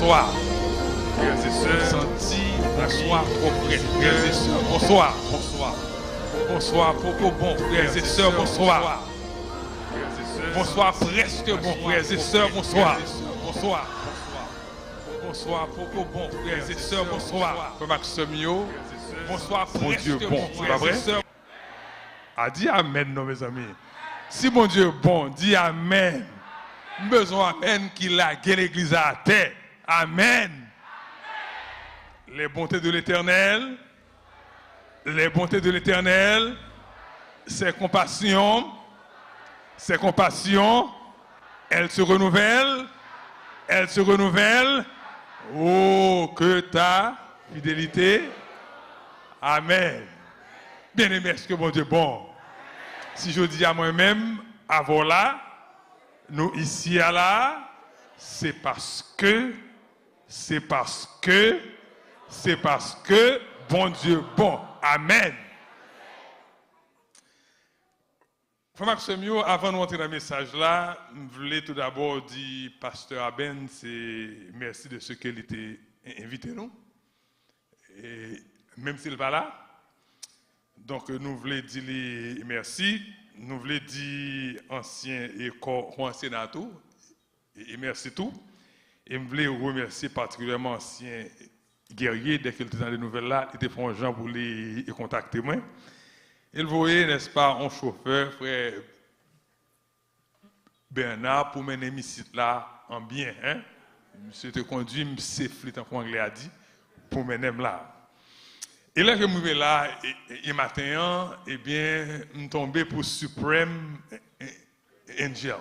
bonsoir. Frères et sœurs, bonsoir, trop frères et sœurs, bonsoir, bonsoir. Bonsoir, Poco, bon, frères et sœurs, bonsoir. Bonsoir, presque bon, frères et sœurs, bonsoir. Bonsoir. Bonsoir, Poco, bon, frères et sœurs, bonsoir. Frère Maximio, bonsoir, bon Dieu, bon, c'est pas vrai? Ah, dis Amen, non, mes amis. Si mon Dieu est bon, dis Amen. Besoin Amen qu'il a gagné l'église à terre. Amen. Les bontés de l'Éternel, les bontés de l'Éternel, ses compassions, elles se renouvellent, elles se renouvellent. Oh, que ta fidélité. Amen. Bien-aimé, est-ce que mon Dieu est bon? Si je dis à moi-même, avant là, nous ici à là, c'est parce que, bon Dieu bon. Amen. Frère Maximio, avant de rentrer dans le message là, je voulais tout d'abord dire, Pasteur Aben, c'est merci de ce qu'il était invité nous. Et même s'il n'est pas là. Donc nous voulons dire merci. Nous voulons dire ancien et sénateur. Et merci tout. Et nous voulons remercier particulièrement ancien guerrier, dès qu'il était dans les nouvelles là, il était pour un gens pour les contacter moi. Il voyait, n'est-ce pas, un chauffeur, frère Bernard, pour mener ici là en bien. Hein? Monsieur te conduit, monsieur flit en anglais a dit, pour mener là. Et là que je suis là, et matin, eh bien, je suis tombé pour Supreme Angels.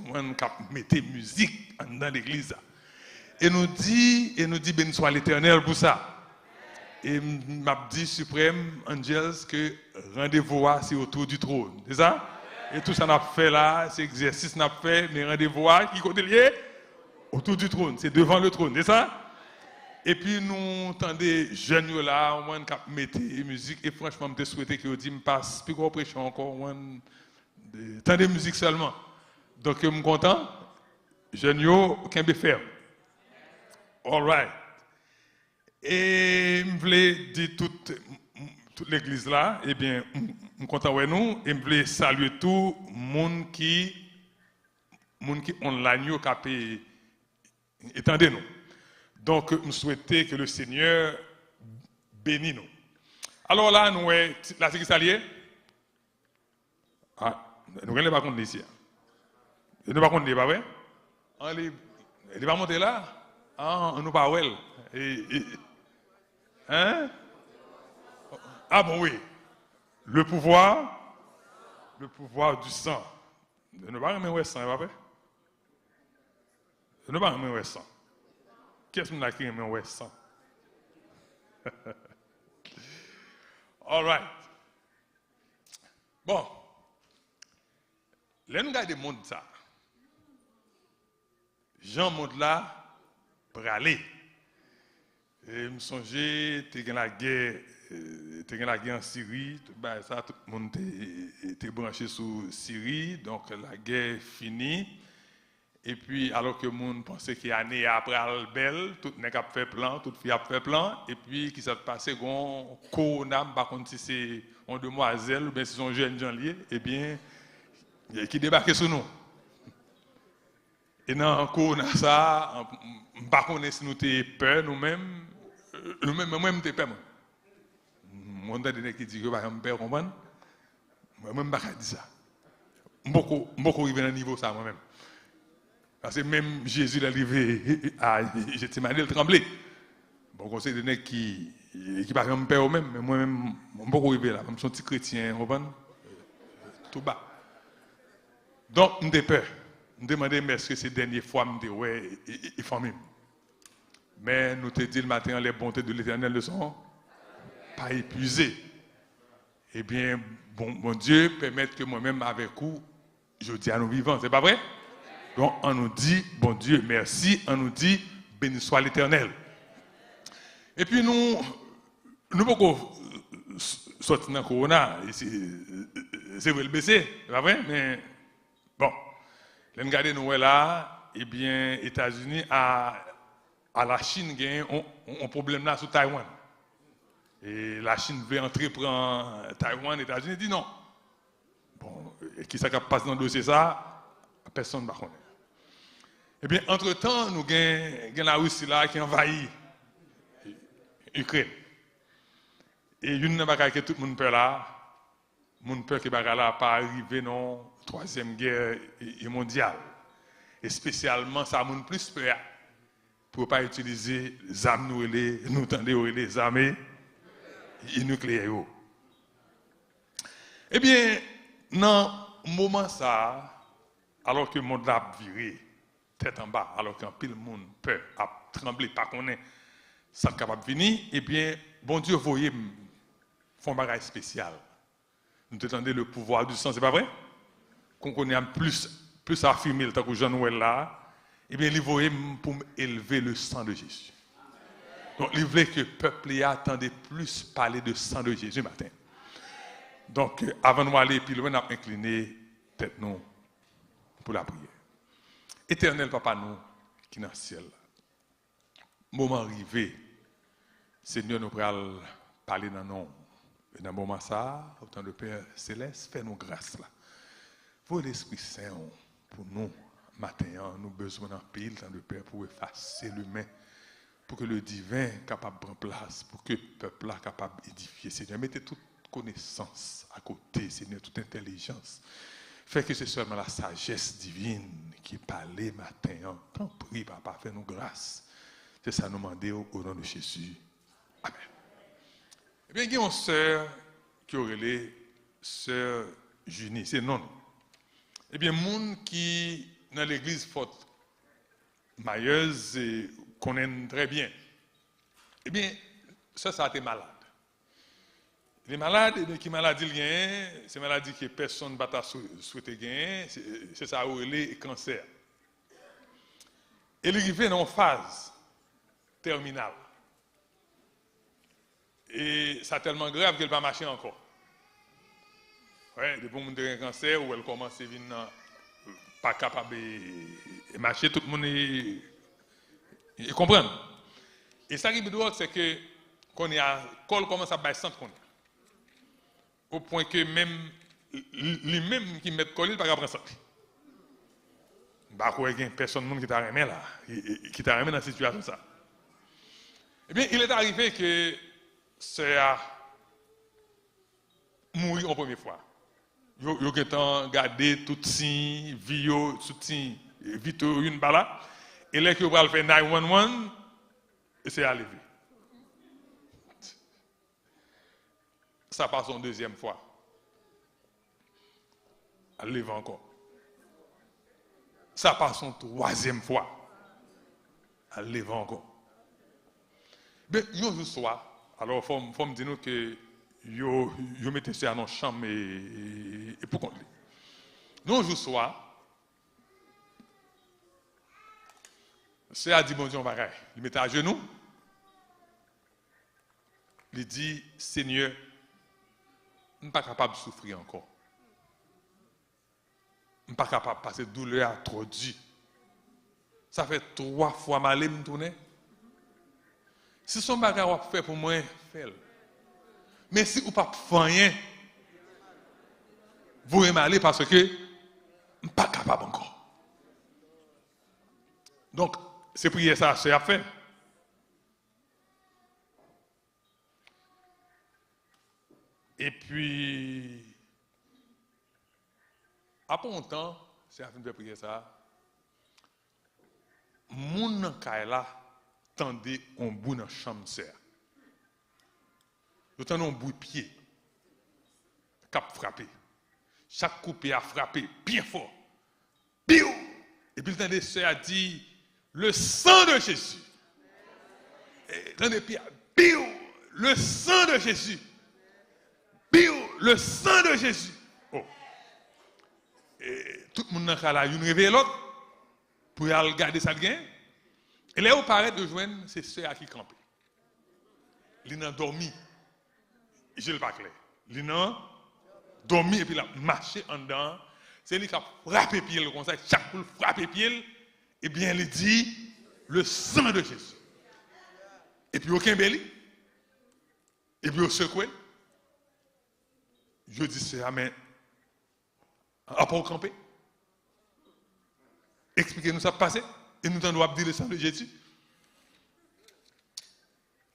Moi, je mettais musique dans l'église. Et nous dit, béni soit l'Éternel pour ça. Et m'a dit Supreme Angels que rendez-vous c'est autour du trône. C'est ça? Et tout ça n'a fait là, c'est exercice n'a fait, mais rendez-vous qui côté lié autour du trône, c'est devant le trône, c'est ça? Et puis nous entendons jeunes là, au moins cap mettre musique et franchement je souhaité que dit me passe plus gros prêchant encore, entendez musique seulement. Donc je suis content. Jeunes yo kembe ferme. All right. Et je voulais dire toute l'église là, eh bien, je suis content avec nous, et je voulais saluer tout le monde qui online, qui étendez nous. Donc, je souhaitais que le Seigneur bénisse nous. Alors là, nous, là, c'est qui s'allie? Ah, nous ne pas compter ici. Nous ne pas compter, pas vrai? Il n'est pas monté là? Ah, on nous pas well. Hein? Ah bon oui. Le pouvoir du sang. Nous ne pas remettre sang, pas vrai? Nous ne pas remettre sang. Qu'est-ce qu'on a qui remet sang? All right. Bon. Là, nous regardons le monde ça. Jean monde là, pour aller. Et je me songeais, tu as la guerre en Syrie, tout le monde était branché sur Syrie, donc la guerre est finie. Et puis, alors que le monde pensait qu'il y a année après belle, tout le monde a fait plan, toute fille a fait plan, et puis, qui s'est passé, on corona, par contre, si c'est une demoiselle, ou bien si c'est un jeune janvier, eh bien, qui débarque sur nous. Et dans le corona, ça, par contre, si nous avons peur, nous-mêmes, moi-même, j'ai peur. Mon donné qui dit que je ne peux pas comprendre, moi-même, je ne peux pas dire ça. Je ne peux pas arriver à un niveau ça moi-même. Parce que même Jésus est arrivé à Gethsemane, il tremblait. Bon, c'est des gens qui ne peuvent pas peur même, mais moi-même, je ne peux pas arriver là. Je suis un petit chrétien, tout bas. Donc, je peur. Je me demandais, mais est-ce que ces dernières fois, je me dis, ouais, il faut même. Mais nous te dit le matin, les bontés de l'Éternel ne sont pas épuisées. Eh bien, bon Dieu, permette que moi-même, avec vous, je dis à nous vivants. C'est pas vrai? Donc, on nous dit, bon Dieu, merci. On nous dit, béni soit l'Éternel. Et puis, nous pouvons sortir dans le corona. C'est vrai le baisser, c'est pas vrai? Mais, bon, regardez nous là, eh bien, États-Unis a à la Chine gagne un problème là sur Taïwan. Et la Chine veut entrer prendre Taïwan, les États-Unis dit non. Bon, et qui ça passe dans le dossier ça, personne ne va connaître. Eh bien, entre-temps, nous avons la Russie là qui envahit l'Ukraine. Et une bagaille que tout le monde peut là, le monde peut que bagaille là pas arriver dans la troisième guerre mondiale. Et spécialement, ça a monde plus peur pour ne pas utiliser les armes nous tendez les armes nucléaires. Eh bien, dans ce moment ça, alors que le monde a viré tête en bas, alors qu'un pile monde peur a tremblé, pas qu'on est sans capable de venir, eh bien, bon Dieu, voyez, font un bagage spécial. Nous entendez le pouvoir du sang, c'est pas vrai? Qu'on connaît plus affirmé le temps que Jean-Noël là, eh bien, il voyait pour élever le sang de Jésus. Donc, il voulait que le peuple attendait plus parler de sang de Jésus matin. Donc, avant de nous aller, puis on a incliné tête nous pour la prière. Éternel Papa, nous, qui est dans le ciel, moment arrivé, Seigneur, nous allons parler dans nous. Et dans le moment ça, autant de Père Céleste, fais-nous grâce là. Pour l'Esprit Saint, pour nous, matin, nous avons besoin d'un pile, tant de Père, pour effacer l'humain, pour que le divin capable de prendre place, pour que le peuple là capable d'édifier. Seigneur, mettez toute connaissance à côté, Seigneur, toute intelligence. Fait que c'est seulement la sagesse divine qui parle matin. T'en prie, Papa, fais-nous grâce. C'est ça nous demander au nom de Jésus. Amen. Eh bien, il y a une sœur qui aurait les sœur Junie, c'est non. Eh bien, monde qui dans l'église forte mailleuse et connaît très bien. Eh bien, ça a été malade. Les malades, qui maladie il gagne, c'est maladie que personne ne va souhaiter gagner, c'est ça où il est cancer. Et il arrive dans une phase terminale. Et c'est tellement grave qu'elle ne va pas marcher encore. Ouais, depuis que elle a un cancer, où elle commence à venir pas capable de marcher, tout le monde est comprendre. Et ça qui me doit, c'est que quand il commence à baisser centre, au point que même lui-même qui met le col, il ne peut pas prendre ça. Il y a personne qui t'a remis là, qui t'a remis dans cette situation ça. Eh bien, il est arrivé que c'est à mourir en première fois. Il a gardé tout signe, vidéo, tout signe, vite une balle. Et là, il va faire 911, et c'est arrivé. Ça passe en deuxième fois. Elle lève encore. Ça passe en troisième fois. Elle lève encore. Mais un jour soir, alors il faut me dire que yo mettez ça dans la chambre et pour qu'on lit. Un jour soir, c'est à dire bon Dieu, on va faire. Il met à genoux. Il dit, Seigneur, je ne suis pas capable de souffrir encore. Je ne suis pas capable de passer douleur à trop dur. Ça fait 3 fois mal me tourner. Si son bagage fait pour moi, fais-le. Mais si vous ne pas rien, vous aimez aller parce que je ne suis pas capable encore. Donc, c'est prier ça, c'est à faire. Et puis, après un temps, c'est à fin de prier ça, mon kaila tendait un bout dans la chambre serre. Vous tendez un bout de pied, cap frappé. Chaque coupé a frappé bien fort. Biou! Et puis le tendez sœur a dit, le sang de Jésus. Et tendez pied, biou! Le sang de Jésus. Biou! Le sang de Jésus. Oh. Et tout le monde dans le là, il réveille l'autre pour aller garder ça gain. Et là, on paraît de joindre ces sœurs qui campent. Ils ont dormi. Je le pas clair. Ils ont dormi et puis il a marché en dedans. C'est lui qui a frappé pied comme ça. Chaque fois frappé pied, eh bien, il dit le sang de Jésus. Et puis aucun belli. Et puis au secoué. Je dis c'est amen. Après au camper. Expliquez-nous ça passé. Et nous devons dire le sang de Jésus.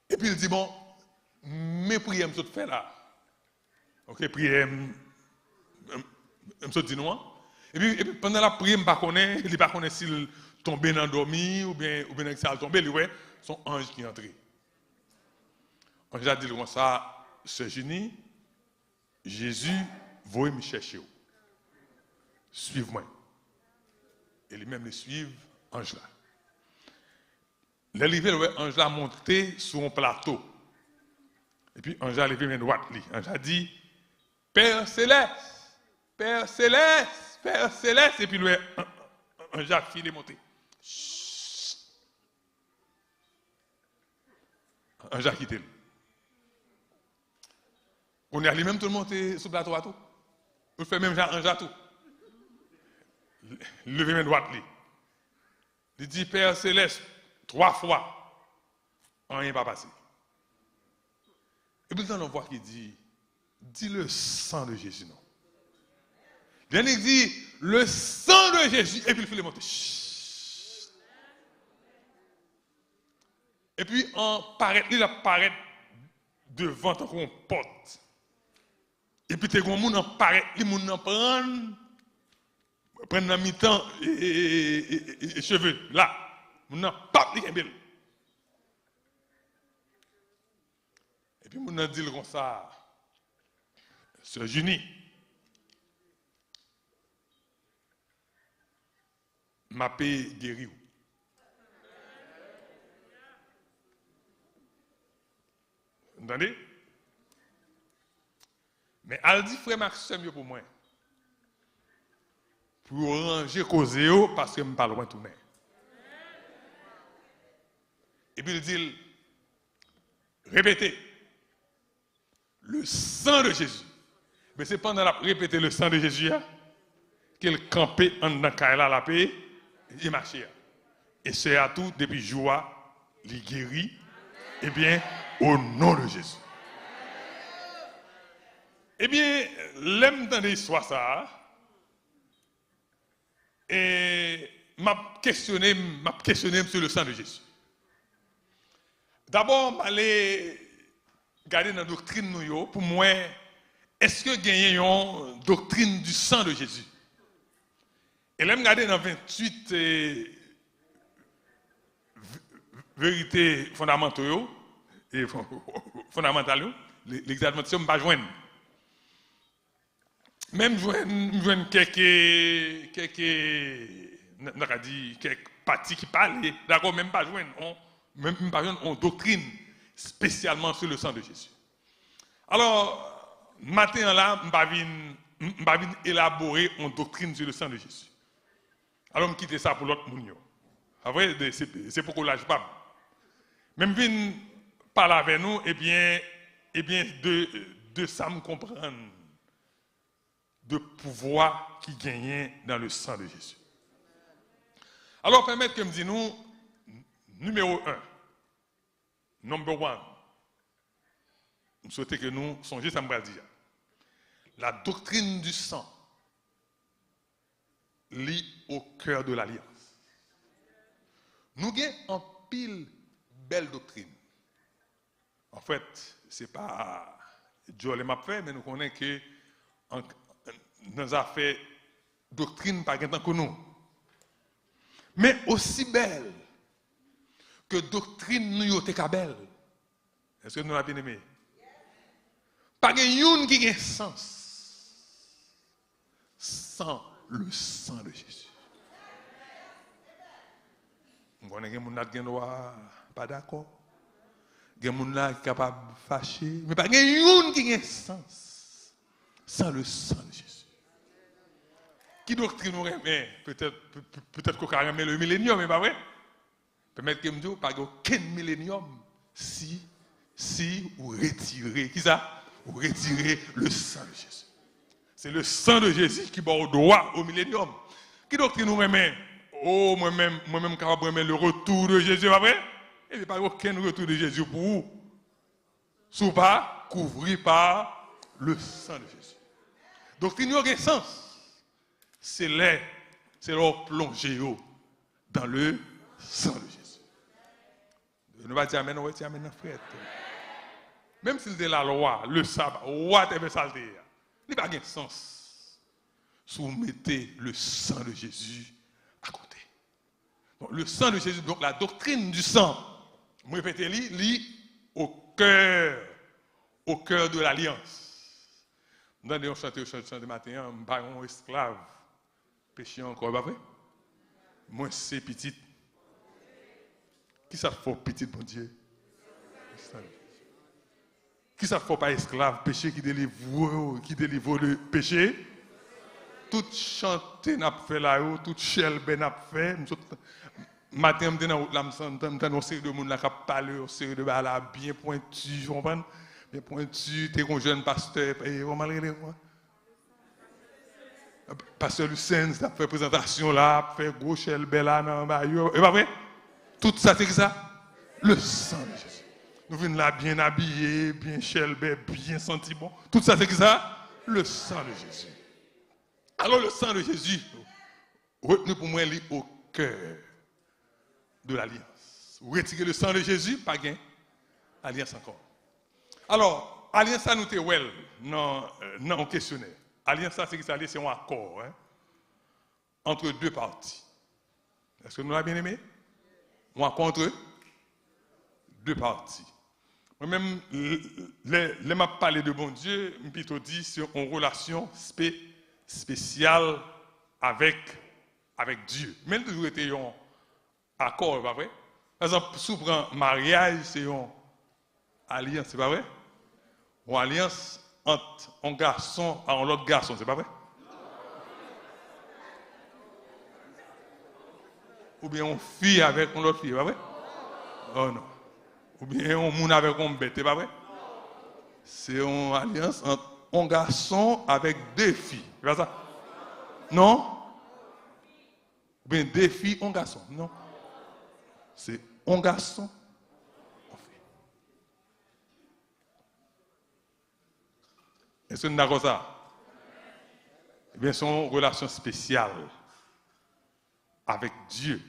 Et puis il dit bon, mes prières me sont faites là. Ok, prière, me sont dit non. Et puis pendant la prière, il ne connaît pas s'il tombait dans le dormi ou bien s'il a tombé, ouais, son ange qui est entré. On a dit comme ça, ce génie, Jésus va me chercher. Suive-moi. Et lui-même le suivre, ange là. L'arrivée, l'ange là monté sur un plateau. Et puis ange là levé main droite. Ange a dit, Père céleste, Père céleste, Père céleste. Et puis ange a filé monté. Ange a quitté. On est allé même tout le monde sur le plateau à tout. On fait même ange à tout. Levé main droite. Il dit, Père céleste, 3 fois, rien n'est pas passé. Et puis on voit qu'il dit, dis le sang de Jésus, non. Il dit, le sang de Jésus, et puis il fait le monter. Et puis il apparaît devant ton porte. Et puis les gens apparaissent, les gens prennent dans mi-temps et cheveux, là. Moun pas li kembel. Et puis moun dit comme ça, Sœur Junie, m'a payé guéri. Vous entendez? Mais elle dit frère Maxime pour moi. Pour ranger causer parce que je ne parle pas tourner. Et puis il dit, répétez, le sang de Jésus. Mais c'est pendant la répéter le sang de Jésus qu'il campait en Nakaïla la paix et marchait. Et c'est à tout, depuis joie, il guérit, eh bien, au nom de Jésus. Eh bien, l'aime dans l'histoire ça, et m'a questionné sur le sang de Jésus. D'abord, je vais regarder dans la doctrine, pour moi, est-ce que gagnez une doctrine du sang de Jésus? Et là, je regarder dans 28 vérités fondamentales, l'examination, je ne vais pas joindre. Même joindre quelques parties qui parlent, d'accord, même pas joindre. Même pas une doctrine spécialement sur le sang de Jésus. Alors, matin là, je vais élaborer une doctrine sur le sang de Jésus. Alors, je quitte ça pour l'autre monde. C'est pourquoi là, je parle. Même si je parle avec nous, eh bien de ça me comprendre de pouvoir qui gagnait dans le sang de Jésus. Alors, permettez que je me dise nous, numéro 1, number 1, je souhaite que nous songions, ça me va dire. La doctrine du sang lie au cœur de l'alliance. Nous avons en pile belle doctrine. En fait, ce n'est pas Dieu qui m'a fait, mais nous connaissons que nous avons fait doctrine par exemple que nous. Mais aussi belle que doctrine nous est belle. Est-ce que nous l'avons bien aimé? Pas une qui a sens sans le sang de Jésus. On connaît que les gens qui ne pas d'accord. Il y a des gens qui sont capables de fâcher. Mais pas une qui a sens sans le sang de Jésus. Qui doctrine nous remet? Peut-être qu'on a remis le millénium, mais pas vrai? Permettez que je me dise, pas aucun millénium si vous retirez, qui ça? Vous retirez le sang de Jésus. C'est le sang de Jésus qui va au droit au millénium. Qui doctrine nous remet? Oh, moi-même capable de remettre le retour de Jésus, pas vrai? Et il n'y a pas aucun retour de Jésus pour vous. Sous pas couvri par le sang de Jésus. Donc, il n'y a aucun sens. C'est leur plonger dans le sang de Jésus. Ne va dire amen, on va dire amen, frère. Même si c'est la loi, le sabbat, whatever ça il n'y a pas de sens. Si vous mettez le sang de Jésus à côté. Donc, le sang de Jésus, donc la doctrine du sang, je répète, lit au cœur de l'alliance. Nous avons chanté au chant de matin, un baron esclave, péché encore, pas vrai? Moi, c'est petit. Qui ça fait petit, bon Dieu? Qui ça fait pas esclave, péché qui délivre le péché? Tout chanter n'a fait là-haut, tout chelbe n'a fait. Matin, je suis dans la route, une série de monde qui parle, une série de balles bien pointues, vous comprenez? Bien pointues, tu es un jeune pasteur, et vous malgré moi. Pasteur Lucien, ça fait présentation là, fait gros chelbe là, dans le et pas vrai? Tout ça, c'est que ça? Le sang de Jésus. Nous venons là bien habillés, bien chelbe, bien senti bon. Tout ça, c'est que ça? Le sang de Jésus. Alors le sang de Jésus, retenu pour moi, il au cœur de l'alliance. Vous retirez le sang de Jésus, pas gain, alliance encore. Alors, alliance, ça nous te well, non, questionnaire. Alliance, ça, c'est que ça, c'est un accord entre deux parties. Est-ce que nous l'avons bien aimé? Un accord entre deux parties. Moi-même, les m'a parlé de bon Dieu, je plutôt dit c'est une relation spéciale avec Dieu. Même toujours été un accord, pas vrai? Par exemple, souvent, un mariage, c'est une alliance, c'est pas vrai? Une alliance entre un garçon et un autre garçon, c'est pas vrai? Ou bien une fille avec une autre fille, c'est pas vrai? Oh non. Ou bien un monde avec un bête, c'est pas vrai? C'est une alliance entre un garçon avec deux filles, c'est pas ça? Non? Ou bien deux filles, un garçon, non? C'est un garçon, une fille. Est-ce que nous avons ça? Eh bien, c'est une relation spéciale avec Dieu.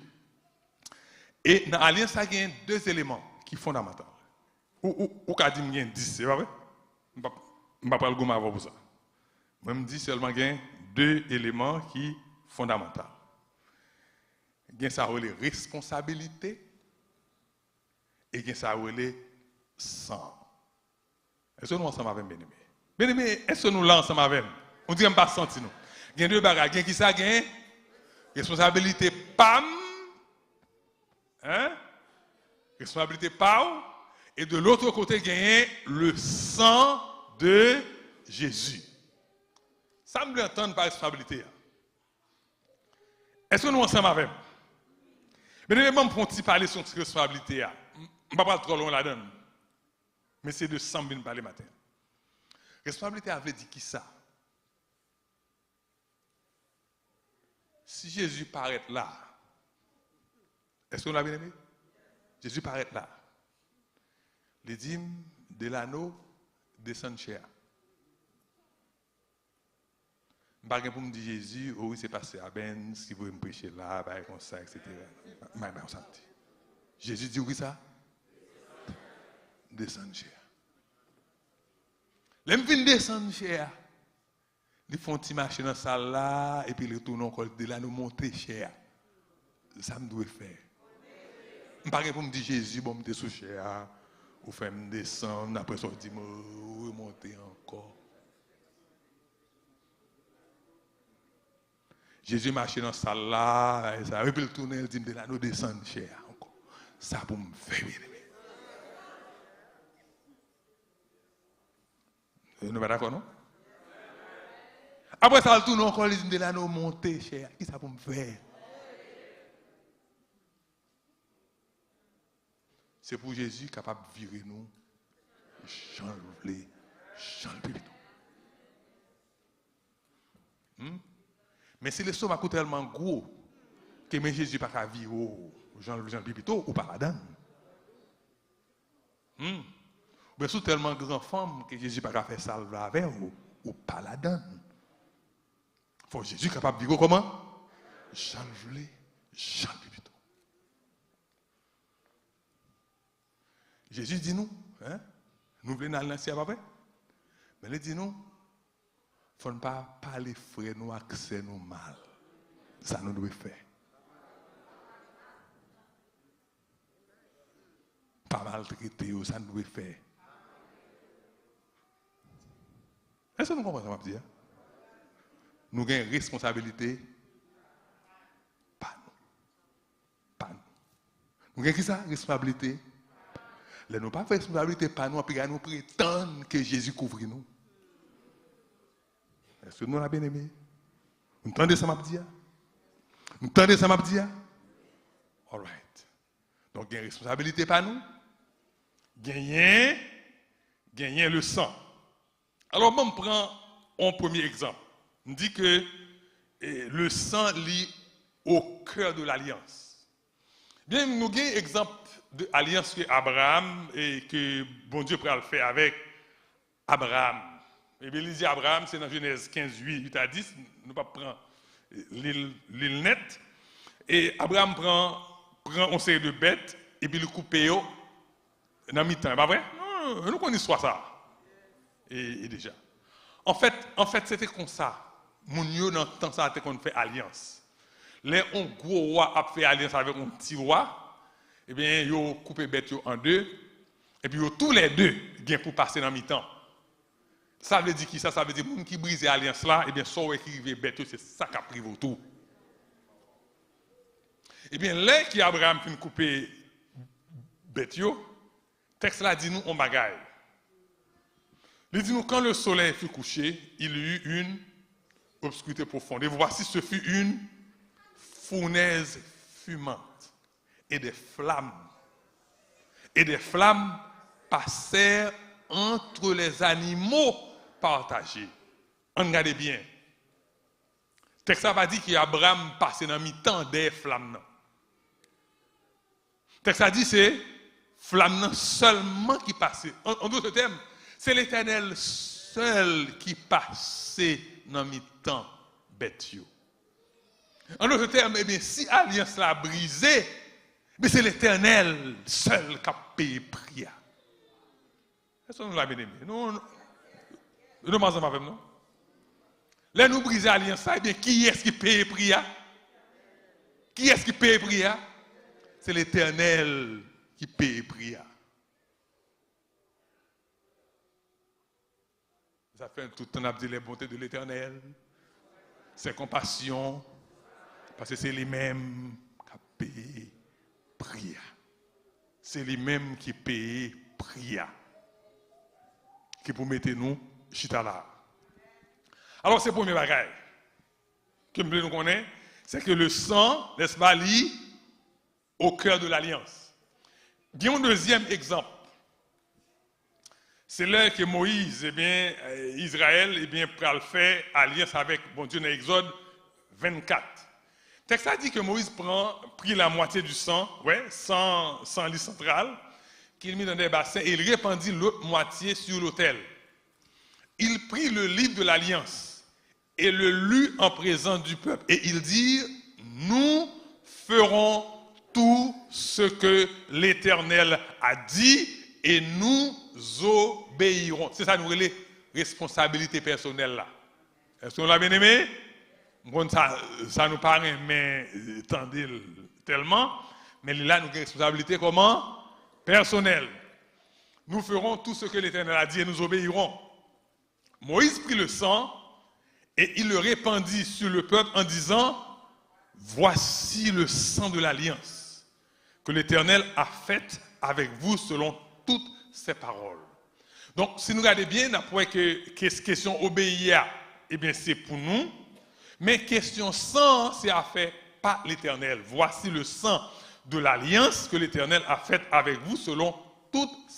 Et dans l'alliance, il y a deux éléments qui sont fondamentaux. Ou qu'a dit qu'il y a 10, c'est pas vrai? Je ne vais pas le gommer pour ça. Moi, je me dis seulement qu'il y a deux éléments qui sont fondamentaux. Il y a ça les responsabilités et il y a ça les sang. Est-ce que nous ensemble avec bien-aimé? Bien-aimé, est-ce que nous là ensemble avec? On dit qu'on ne pas senti nous. Il y a deux bagages. Il y a qui ça? Il y a responsabilité PAM. Hein? Responsabilité PAM. Et de l'autre côté, il y a le sang de Jésus. Ça me l'entend par responsabilité. Est-ce que nous ensemble avec? Mais je vais parler sur cette responsabilité. Je ne vais pas parler trop loin là-dedans. Mais c'est de sang que je parler matin. Responsabilité avait dit qui ça? Si Jésus paraît là, est-ce qu'on l'a bien aimé? Jésus paraît là. Les dîmes de l'anneau descendent cher. Je ne vais pas pour me dire Jésus, oh oui, c'est passé à Ben, si vous me prêcher là, comme ça, etc. Jésus dit oui, ça? Descendre cher. Les gens viennent descendre cher. Ils font un petit marché dans la salle là, et puis ils retournent encore de là, nous monter cher. Ça me doit faire. Je ne vais pas pour me dire Jésus, bon, je suis sous cher. Ou fait me descendre, après ça, je dis, remonter encore. Jésus marchait dans la salle là, et ça, et puis il tourne, il dit, de là, nous descendons cher encore. Ça pour me faire bien aimer. Nous ne sommes pas d'accord, non? Après ça, il tourne encore, il dit, de là, nous monter cher. Qui ça pour me faire? C'est pour Jésus capable de virer nous, Jean le Pépito. Mais si le stomac est tellement gros que même Jésus n'a pas virer Jean le Pépito ou pas là-dedans. Mais sous tellement grand femme que Jésus n'a pas fait ça avec ou pas la donne. Faut Jésus capable de dire comment? Jean le voulait, Jean le plutôt. Jésus dit nous, hein? Nous voulons aller dans le ciel après. Mais il dit nous, il ne faut pas parler frère nous accès nous mal. Ça nous doit faire. Pas maltraiter, ça nous doit faire. Est-ce que nous comprenons ce que je veux dire? Nous avons une responsabilité. Pas nous. Pas nous. Nous avons qui ça? Responsabilité. Nous n'avons pas fait responsabilité pas nous, puis nous prétendons que Jésus couvre nous. Est-ce que nous l'avons bien aimé? Vous entendez ça, m'a dit? Vous entendez ça, m'a dit? All right. Donc, il y a une responsabilité pas nous. Gagner le sang. Alors, moi, je prends un premier exemple. On dit que le sang lie au cœur de l'alliance. Bien, nous avons un exemple de l'alliance que Abraham et que bon Dieu pourra le faire avec Abraham. Et bien, il dit Abraham, c'est dans Genèse 15, 8 à 10. Nous ne pouvons pas prendre l'île nette. Et Abraham prend une série de bêtes et puis le coupe dans mi-temps. Pas vrai? Non, nous connaissons soit ça. Et déjà. En fait, c'était comme ça. Mon Dieu, dans le temps, ça a été qu'on fait alliance. Les un gros roi a fait alliance avec un petit roi. Eh bien, ils ont coupé bête en deux. Et puis, tous les deux, ils pour passer dans mi-temps. Ça veut dire qui ça? Ça veut dire que les gens qui brisent l'alliance là, eh bien, soit écrivent bête, c'est ça qui a pris tout. Eh bien, là qui Abraham finit couper bête, le texte là dit nous on bagaille. Il dit nous quand le soleil fut couché, il y eut une obscurité profonde. Et voici ce fut une fournaise fumante et des flammes. Et des flammes passèrent entre les animaux partagés. Regardez bien. Le texte va dire qu'Abraham passait dans mi-temps des flammes. Le texte a dit c'est flammes seulement qui passaient. En d'autres termes, c'est l'Éternel seul qui passait dans mi-temps bête. En d'autres termes, eh bien, si l'alliance l'a brisée, mais c'est l'Éternel seul qui a payé prière. Est-ce que nous l'avons bien aimé? Nous demandons avec nous. Là, nous brisons l'alliance, eh bien, qui est-ce qui paye prière? Qui est-ce qui paye prière? C'est l'Éternel qui paye prière. Ça fait tout le temps à dire les bontés de l'Éternel, ses compassions, parce que c'est lui-même qui paye prière. C'est lui-même qui paye prière. Qui pour mettre nous chita là. Alors, c'est le premier bagage que nous connaissons, c'est que le sang, n'est-ce pas, lie au cœur de l'alliance. Il y a un deuxième exemple. C'est là que Moïse, eh bien, Israël, eh bien, pour faire alliance avec bon Dieu dans Exode 24. Le texte a dit que Moïse prit la moitié du sang, sang lit central, qu'il mit dans des bassins et il répandit l'autre moitié sur l'autel. Il prit le livre de l'alliance et le lut en présence du peuple. Et il dit, nous ferons tout ce que l'Éternel a dit et nous obéirons. C'est ça, nous, les responsabilités personnelles là. Est-ce qu'on l'a bien aimé? Bon, ça nous paraît, mais tendez tellement. Mais là, nous avons des responsabilités comment? Personnelles. Nous ferons tout ce que l'Éternel a dit et nous obéirons. Moïse prit le sang et il le répandit sur le peuple en disant, voici le sang de l'alliance que l'Éternel a fait avec vous selon toutes ses paroles. Donc, si nous regardons bien, d'après que question obéir, eh bien, c'est pour nous. Mais question sang, c'est à faire par l'Éternel. Voici le sang de l'alliance que l'Éternel a fait avec vous selon toutes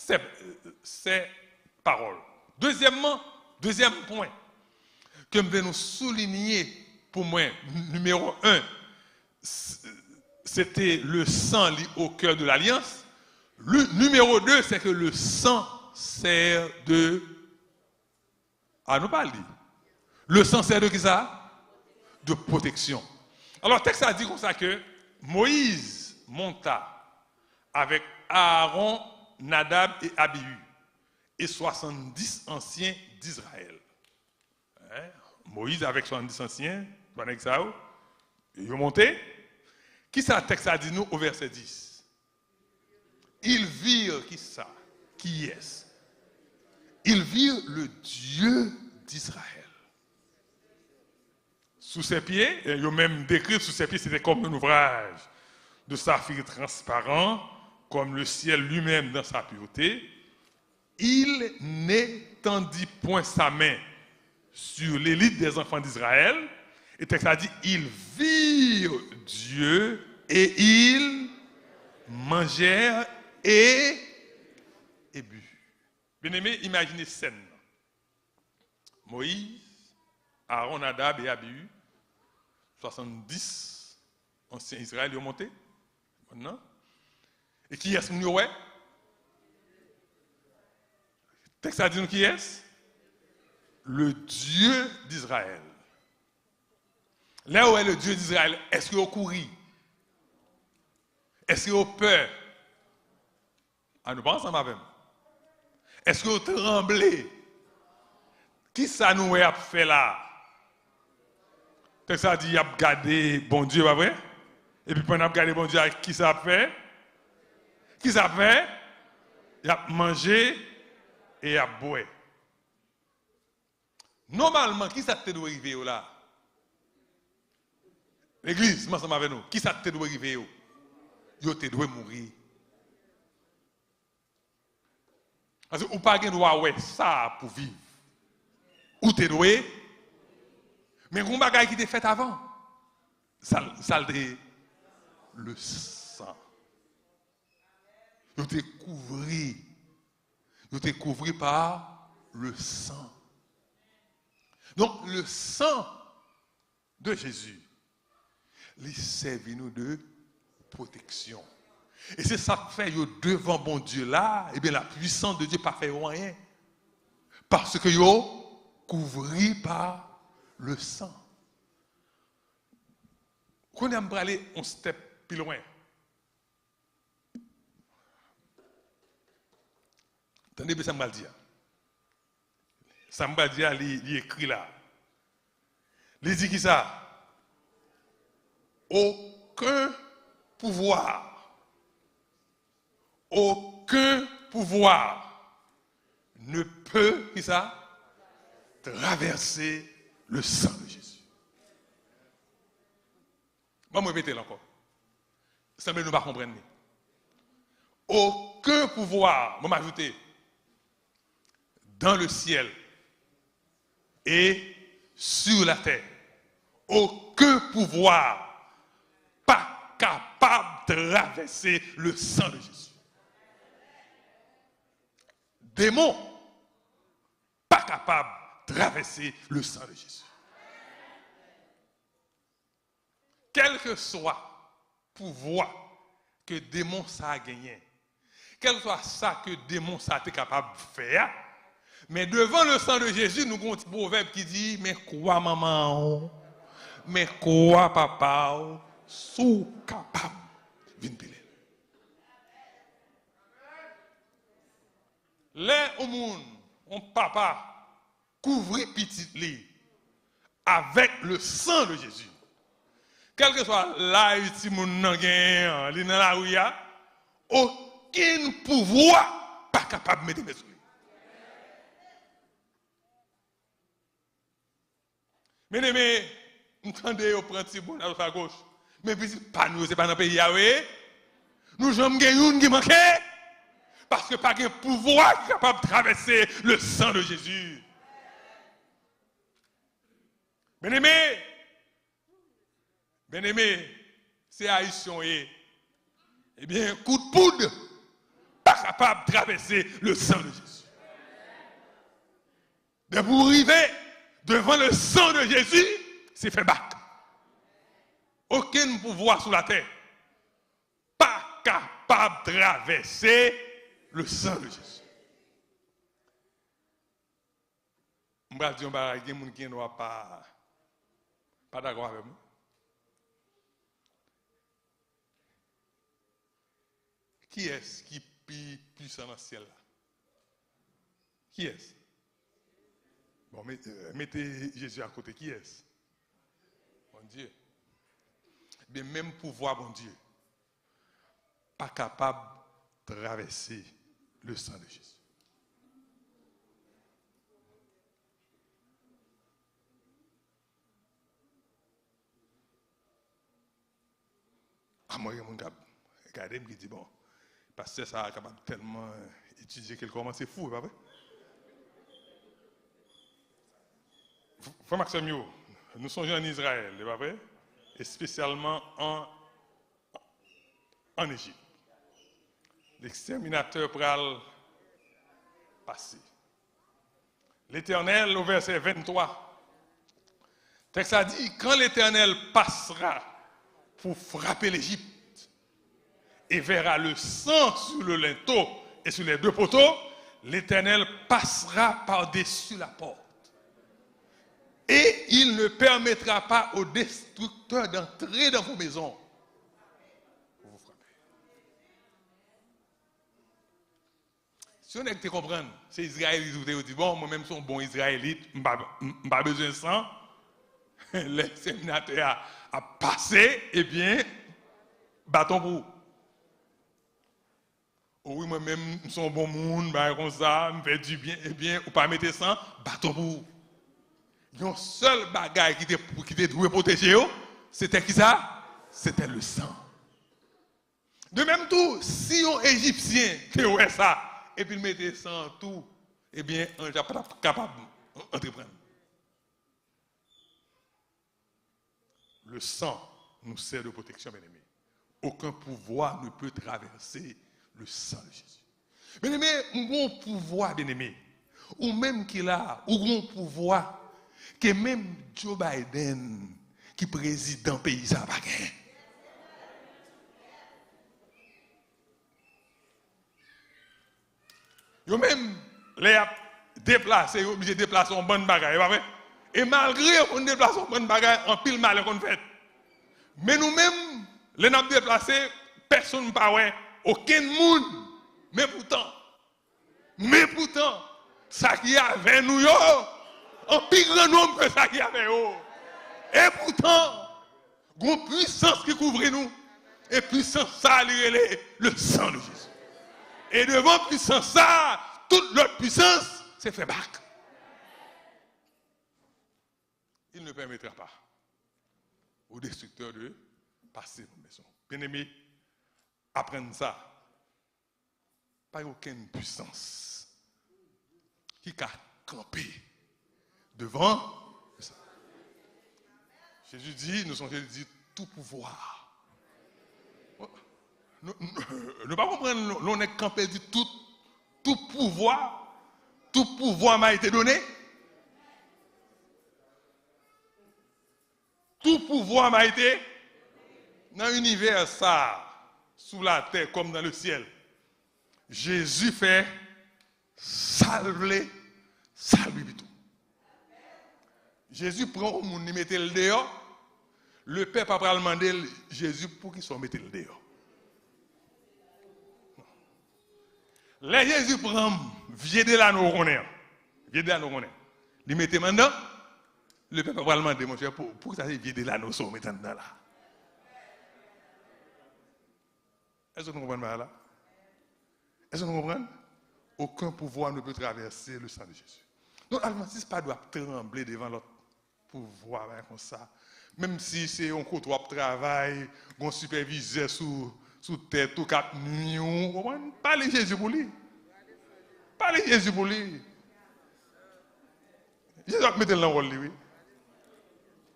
ses paroles. Deuxième point que je vais nous souligner pour moi, numéro 1, c'était le sang lié au cœur de l'alliance. Le numéro 2, c'est que le sang sert de... Ah, nous pas dit. Le sang sert de qui ça? De protection. Alors, le texte a dit comme ça que Moïse monta avec Aaron, Nadab et Abihu et 70 anciens d'Israël. Hein? Moïse avec 70 anciens, ils ont monté. Qui ça, le texte a dit nous au verset 10? Ils virent qui ça? Qui est-ce? Ils virent le Dieu d'Israël. Sous ses pieds, et ils ont même décrit sous ses pieds, c'était comme un ouvrage de saphir transparent, comme le ciel lui-même dans sa pureté. Il n'étendit point sa main sur l'élite des enfants d'Israël. Et le texte a dit, ils virent Dieu et ils mangèrent et bu. Bien-aimés, imaginez cette scène. Moïse, Aaron, Nadab et Abihu, 70 anciens Israël, ils ont monté. Maintenant. Et qui est-ce que nous avons? Le texte a dit qui est-ce? Le Dieu d'Israël. Là où est le Dieu d'Israël, est-ce qu'il a couru? Est-ce qu'il a peur? Ah, nous pensons avec. Est-ce qu'il a tremblé? Qui ça nous a fait là? Ça dit, il a gardé bon Dieu, pas vrai? Et puis pendant qu'il a gardé bon Dieu, qui ça a fait? Qui ça a fait? Il a mangé et il a boit. Normalement, qui ça te doit arriver là? L'église, ensemble avec nous. Qui ça te doit arriver? Yo te doit mourir. Parce que ou pas de droit ouais ça pour vivre. Ou te doit. Mais un bagage qui t'est fait avant. Ça le sang. Yo te couvri. Yo te couvri par le sang. Donc le sang de Jésus les servit nous de protection. Et c'est ça que fait devant bon Dieu là, et bien la puissance de Dieu pas fait rien. Parce que yo couvri par le sang. Quand on va aller un step plus loin. Attendez, ça m'a dit. Ça m'a dit, il écrit là. Il dit qui ça? Aucun pouvoir ne peut, qui ça? Traverser le sang de Jésus. Moi, je vais répéter encore. Ça ne nous pas comprendre. Aucun pouvoir, je vais m'ajouter, dans le ciel et sur la terre, aucun pouvoir pas capable de traverser le sang de Jésus. Démon, pas capable de traverser le sang de Jésus. Quel que soit le pouvoir que démon ça a gagné, quel que soit ça que démon ça a été capable de faire, mais devant le sang de Jésus, nous avons un petit proverbe qui dit, mais quoi maman, mais quoi papa, sous capable de venir. Les au monde, on papa couvrir petit lit avec le sang de Jésus. Quel que soit là, si mon nan gen, li nan la ouya, aucun pouvoir pas capable de mettre mes souliers. Mais entendez au principe bon à gauche. Mais puis pas nous, c'est pas dans le pays Yahweh. Nous jamais gagné qui manque parce que pas de pouvoir capable de traverser le sang de Jésus. Bien-aimé, c'est haïtien eh bien, coup de poudre, pas capable de traverser le sang de Jésus. De vous arriver devant le sang de Jésus, c'est fait battre. Aucun pouvoir sur la terre, pas capable capable de traverser le sang de Jésus. Je vais dire que les gens qui ne sont pas d'accord avec moi. Qui est-ce qui est plus puissant dans le ciel là? Qui est-ce? Bon, mettez Jésus à côté. Qui est-ce? Bon Dieu. Mais même pouvoir, bon Dieu, pas capable de traverser le sang de Jésus. Ah, moi, il y a mon gars, regardez, il dit, bon, parce que ça est capable tellement étudier qu'il commence, c'est fou, pas vrai? Frère Maxime, nous sommes en Israël, pas vrai? Et spécialement en Égypte. L'exterminateur pral passer. L'Éternel, au verset 23, le texte a dit, quand l'Éternel passera pour frapper l'Égypte et verra le sang sur le linteau et sur les deux poteaux, l'Éternel passera par-dessus la porte. Et il ne permettra pas aux destructeurs d'entrer dans vos maisons pour vous frapper. Si on est que comprendre, c'est Israélite qui dit, bon, moi-même, je suis un bon Israélite, je n'ai pas besoin de sang. L'exterminateur a passé, eh bien, bâton pour vous. Oh oui, moi-même, je suis un bon monde, comme ça, je me fais du bien, eh bien, ou pas mettre sang, bâton pour vous. Il y a un seul bagage qui était doué protéger, c'était qui ça? C'était le sang. De même tout, si un Égyptien qui fait ça, et puis il mettait sang tout, eh bien, on n'est pas capable d'entreprendre. Le sang nous sert de protection, bien-aimés. Aucun pouvoir ne peut traverser le sang de Jésus. Bien-aimé, un bon pouvoir, bien-aimé, ou même qu'il a, ou un pouvoir, que même Joe Biden, qui préside dans le pays, ça va gagner. Yo même, les déplacés, ils sont obligés de déplacer un bon bagage, pas vrai? Et malgré qu'on déplace un bon bagage, en pile mal qu'on fait. Mais nous-mêmes, les nous déplacés, personne ne parle, aucun monde. Mais pourtant, ça qui y avait nous, en plus grand nombre que ça qui y avait. Et pourtant, il y a une puissance qui couvre nous. Et puissance ça, le sang de Jésus. Et devant puissance ça, toute l'autre puissance, c'est fait bac. Il ne permettra pas aux destructeurs de passer nos maisons. Bien-aimés, apprenez ça. Pas aucune puissance qui a campé devant ça. Jésus dit, nous sommes dit tout pouvoir. Ne pas comprendre, l'on est campé dit tout pouvoir m'a été donné. Tout pouvoir m'a été dans l'univers, ça, sous la terre comme dans le ciel. Jésus fait salver tout. Jésus prend au monde, il met le dehors. Le peuple après demander Jésus pour qu'il soit mettre le dehors. Là, Jésus prend vieux de l'anneau connaît. Il mettait maintenant. Le peuple va demander, mon cher, pour ça, vieux de l'anneau sont mettant dans là. Est-ce que vous comprenez là? Est-ce que vous comprenez? Aucun pouvoir ne peut traverser le sang de Jésus. Donc, l'Adventiste ne doit pas trembler devant l'autre pouvoir comme ça. Même si c'est un côté de travail, un superviseur sous tête, tout 4 nuits, vous comprenez? Parlez Jésus pour lui. Parlez Jésus pour lui. Jésus va mettre dans le rôle, lui.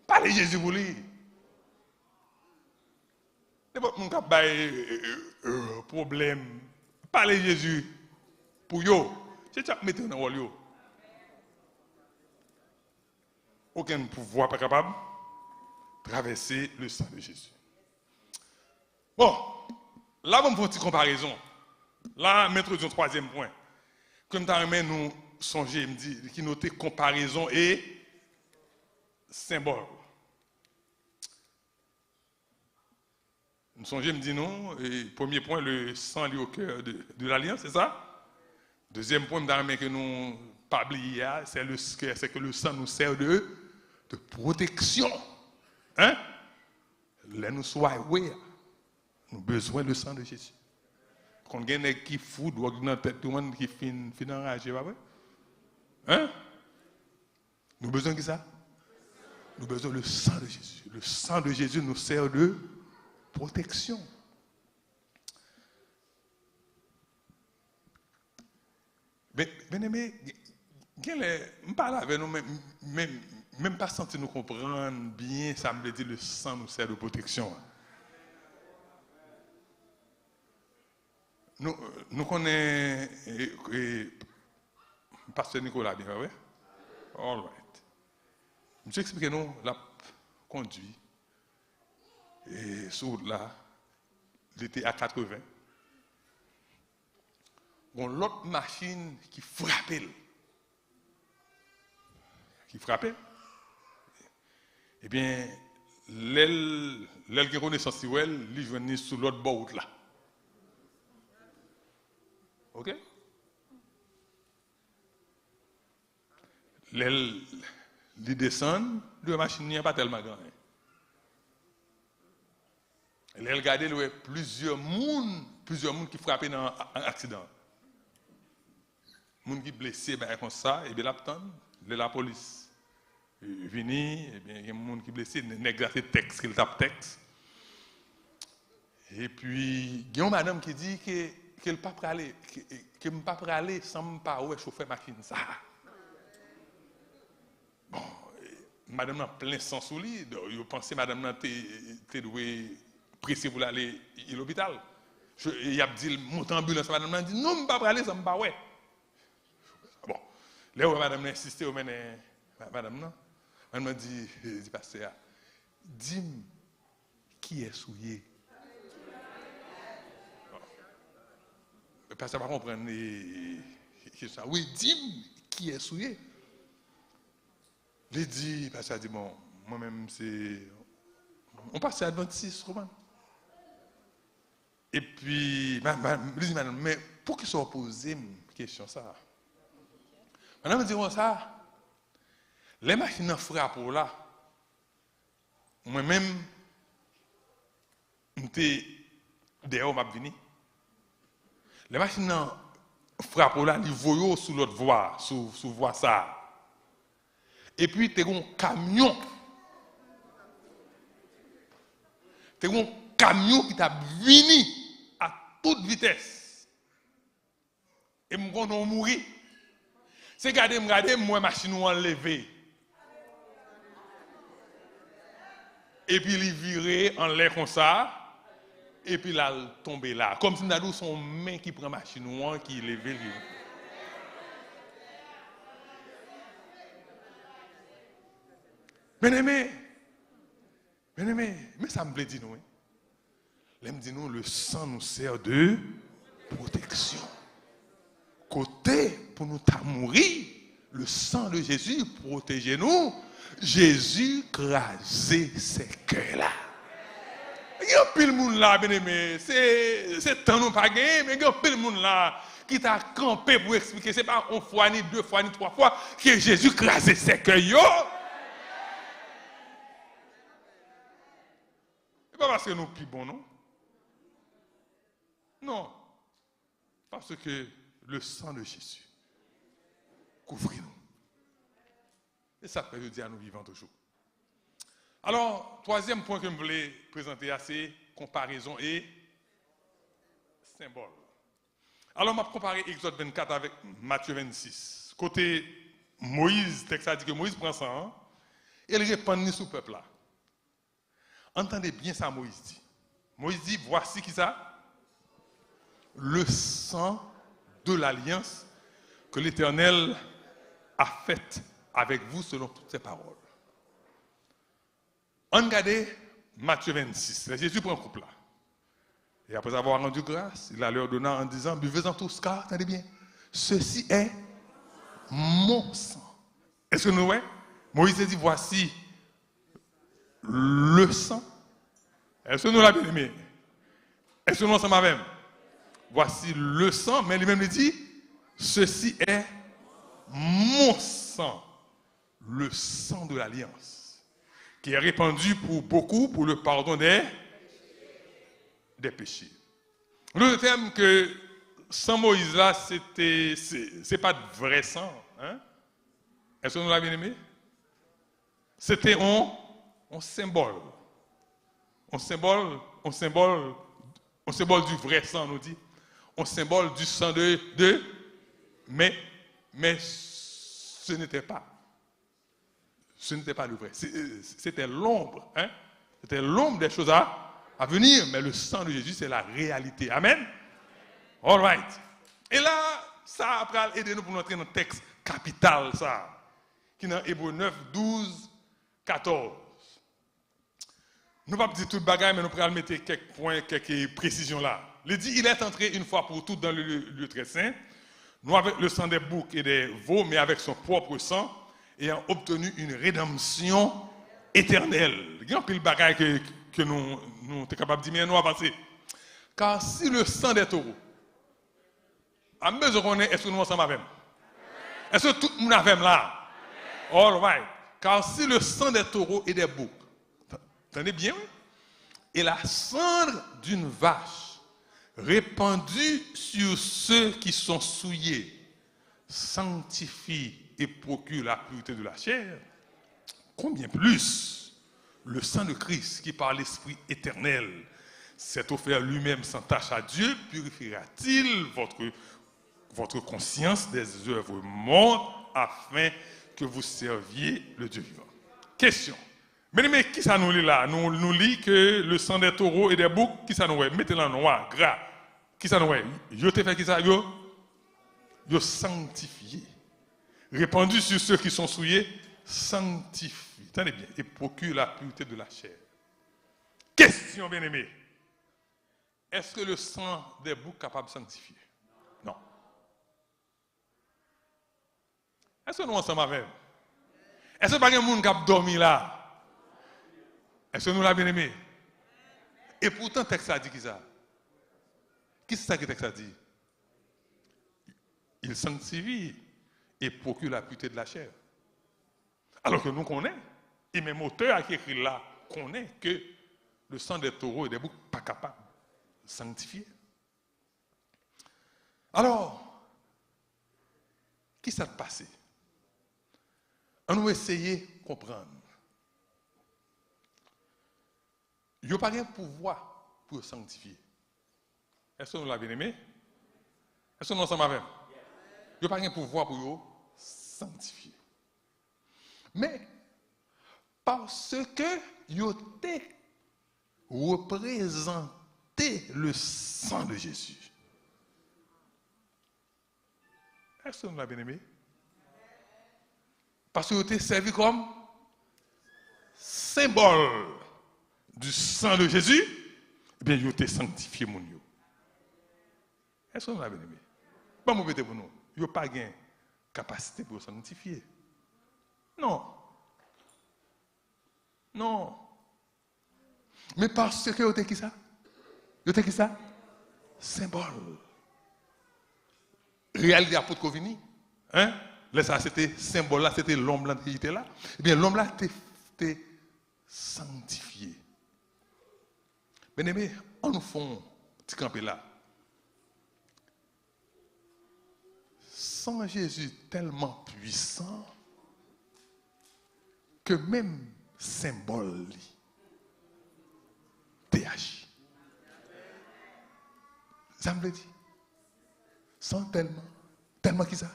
Parlez Jésus pour lui. Ce n'est pas mon problème. Parlez Jésus pour yo. C'est ça que mettez dans le rôle. Aucun pouvoir pas capable de traverser le sang de Jésus. Bon, là, on va faire une petite comparaison. Là, m'introduisons au troisième point. Comme tu as nous songer, me dit, qui notait comparaison et symbole. Nous songez, me dit non. Et premier point, le sang lié au cœur de l'alliance, c'est ça? Deuxième point, que nous pas oublier, c'est que le sang nous sert de protection. Hein? Là, nous soyons, oui, nous avons besoin du sang de Jésus. Quand il y a des gens qui foutent, ou dans la tête, tout le monde qui finit enragé, pas vrai? Hein? Nous avons besoin de ça? Nous avons besoin du sang de Jésus. Le sang de Jésus nous sert de protection. Bien aimé, je parle avec nous, même pas sentir nous comprendre bien, ça me dit le sang nous sert de protection. Nous connaissons Pasteur Nicolas, bien vrai? All right. Je explique nous la conduit et sur là, il était à 80. Bon, l'autre machine qui frappait. Eh bien, l'aile qui connaissance sur elle, il venait sur l'autre bord là. OK? L'aile descend, la machine n'y a pas tellement grand. Elle regardait plusieurs monde qui frappaient dans un accident. Moun qui blessé ben comme ça et bien la police vini et bien il y a moun qui blessé n'exercer texte qu'il tape texte et puis il y a une madame qui dit qu'elle pas aller que me pas aller sans pas ouais chauffer machine ça bon madame a plein sang sous lit yo pensé madame n'a t'es doué pressé pour aller à l'hôpital il a dit monte ambulance madame a dit non pas aller sans pas ouais. Là où madame a insisté, madame a dit, pasteur, dis-moi qui est souillé. Le pasteur va comprendre ça. Oui, dis-moi qui est souillé. Il dit, le pasteur a dit, bon, moi-même, c'est. On passe à Adventiste, Roman. Et puis, il dit, madame, mais pour qu'il soit posé une question, ça. Madame me dit ça, les machines frappent là, moi-même, j'étais derrière ma vini. Les machines frappent là, ils voient sur l'autre voie, sur voie ça. Et puis, tu as un camion. Tu as un camion qui t'a vini à toute vitesse. Et je vais mourir. C'est garder, moi, machine ou enlever. Et puis, il virer en l'air comme ça. Et puis, là, il tombe là. Comme si nous avons son main qui prend machine ou qui lève. Bien aimé, mais ça me plaît dire nous. Là, me dit nous, le sang nous sert de protection. Côté pour nous mourir, le sang de Jésus protège nous. Jésus crasait ces cœurs-là. Il y a plus de monde là, bien aimé. C'est tant nous pas gagné, mais il y a plus de monde là qui t'a campé pour expliquer. C'est pas une fois, ni deux fois, ni trois fois que Jésus crasait ces cœurs. C'est pas parce que nous plus bon, non? Non. Parce que le sang de Jésus couvre nous. Et ça peut dire à nous vivants toujours. Alors, troisième point que je voulais présenter, c'est comparaison et symbole. Alors, je vais comparer Exode 24 avec Matthieu 26. Côté Moïse, le texte a dit que Moïse prend ça, hein, et il répand sur le peuple là. Entendez bien ça, Moïse dit. Moïse dit, voici qui ça? Le sang de l'alliance que l'Éternel a faite avec vous selon toutes ses paroles. On regarde Matthieu 26. Jésus prend un couple là. Et après avoir rendu grâce, il a leur donné en disant, buvez-en tous, car, attendez bien, ceci est mon sang. Est-ce que nous voyons? Moïse a dit, voici le sang. Est-ce que nous l'avons bien aimé? Est-ce que nous sommes avec? Voici le sang, mais lui-même dit, ceci est mon sang, le sang de l'alliance, qui est répandu pour beaucoup pour le pardon des péchés. Le terme que sang Moïse là, c'est pas de vrai sang. Hein? Est-ce que nous l'avons bien aimé? C'était un symbole. Un symbole du vrai sang, nous dit. Un symbole du sang mais ce n'était pas. Ce n'était pas le vrai. C'était l'ombre. Hein? C'était l'ombre des choses à venir. Mais le sang de Jésus, c'est la réalité. Amen? All right. Et là, ça va aider nous pour nous entrer dans le texte capital, ça. Qui est dans Hébreux 9, 12, 14. Nous ne pouvons pas dire tout le bagage, mais nous pourrons mettre quelques points, quelques précisions là. Il dit, il est entré une fois pour toutes dans le lieu très saint, non avec le sang des boucs et des veaux, mais avec son propre sang, ayant obtenu une rédemption éternelle. Il y a un peu le bagage que nous sommes capables de dire, mais nous avancer. Car si le sang des taureaux, à mesure qu'on est, est-ce que nous sommes avec? Est-ce que tout le monde est avec là? All right. Car si le sang des taureaux et des boucs, attendez bien, et la cendre d'une vache répandue sur ceux qui sont souillés sanctifie et procure la pureté de la chair, combien plus le sang de Christ qui par l'Esprit éternel s'est offert lui-même sans tâche à Dieu, purifiera-t-il votre conscience des œuvres mortes afin que vous serviez le Dieu vivant. Question. Mais qui ça nous lit là? Nous lit que le sang des taureaux et des boucs, qui ça nous est? Mettez-le en noir, gras. Qui ça nous est? Yo te fait qui ça? Yo sanctifié. Répandu sur ceux qui sont souillés, sanctifie. Tenez bien. Et procure la pureté de la chair. Question, bien aimé. Est-ce que le sang des boucs est capable de sanctifier? Non. Est-ce que nous ensemble avec? Est-ce que pas un monde qui a dormi là? Est-ce que nous l'avons bien aimé? Et pourtant, le texte a dit qui ça? Qui c'est ça que le texte a dit? Il sanctifie et procure la pureté de la chair. Alors que nous connaissons, et même auteur qui écrit là, connaît que le sang des taureaux et des boucs n'est pas capable de sanctifier. Alors, qui s'est passé? On va essayer de comprendre. Il n'y a pas de pouvoir pour sanctifier. Est-ce que nous l'avons bien aimé? Est-ce que nous sommes avec? Il n'y a pas de pouvoir pour sanctifier. Mais, parce que il a représenté le sang de Jésus. Est-ce que nous l'avons bien aimé? Parce qu'il a été servi comme symbole du sang de Jésus, eh bien, il a été sanctifié, mon Dieu. Est-ce que nous l'avons aimé? Pas mauvais pour nous. Il n'y a pas de capacité pour sanctifier. Non. Non. Mais parce que il a été qui ça? Il a été qui ça? Symbole. Réalité apôtre Covini. Hein? Là, ça, c'était symbole là, c'était l'homme là qui était là. Eh bien, l'homme là était sanctifié. Bien aimé, on nous fait un petit campé là. Sans Jésus tellement puissant que même symbole TH. Ça me le dit. Sans tellement qui ça?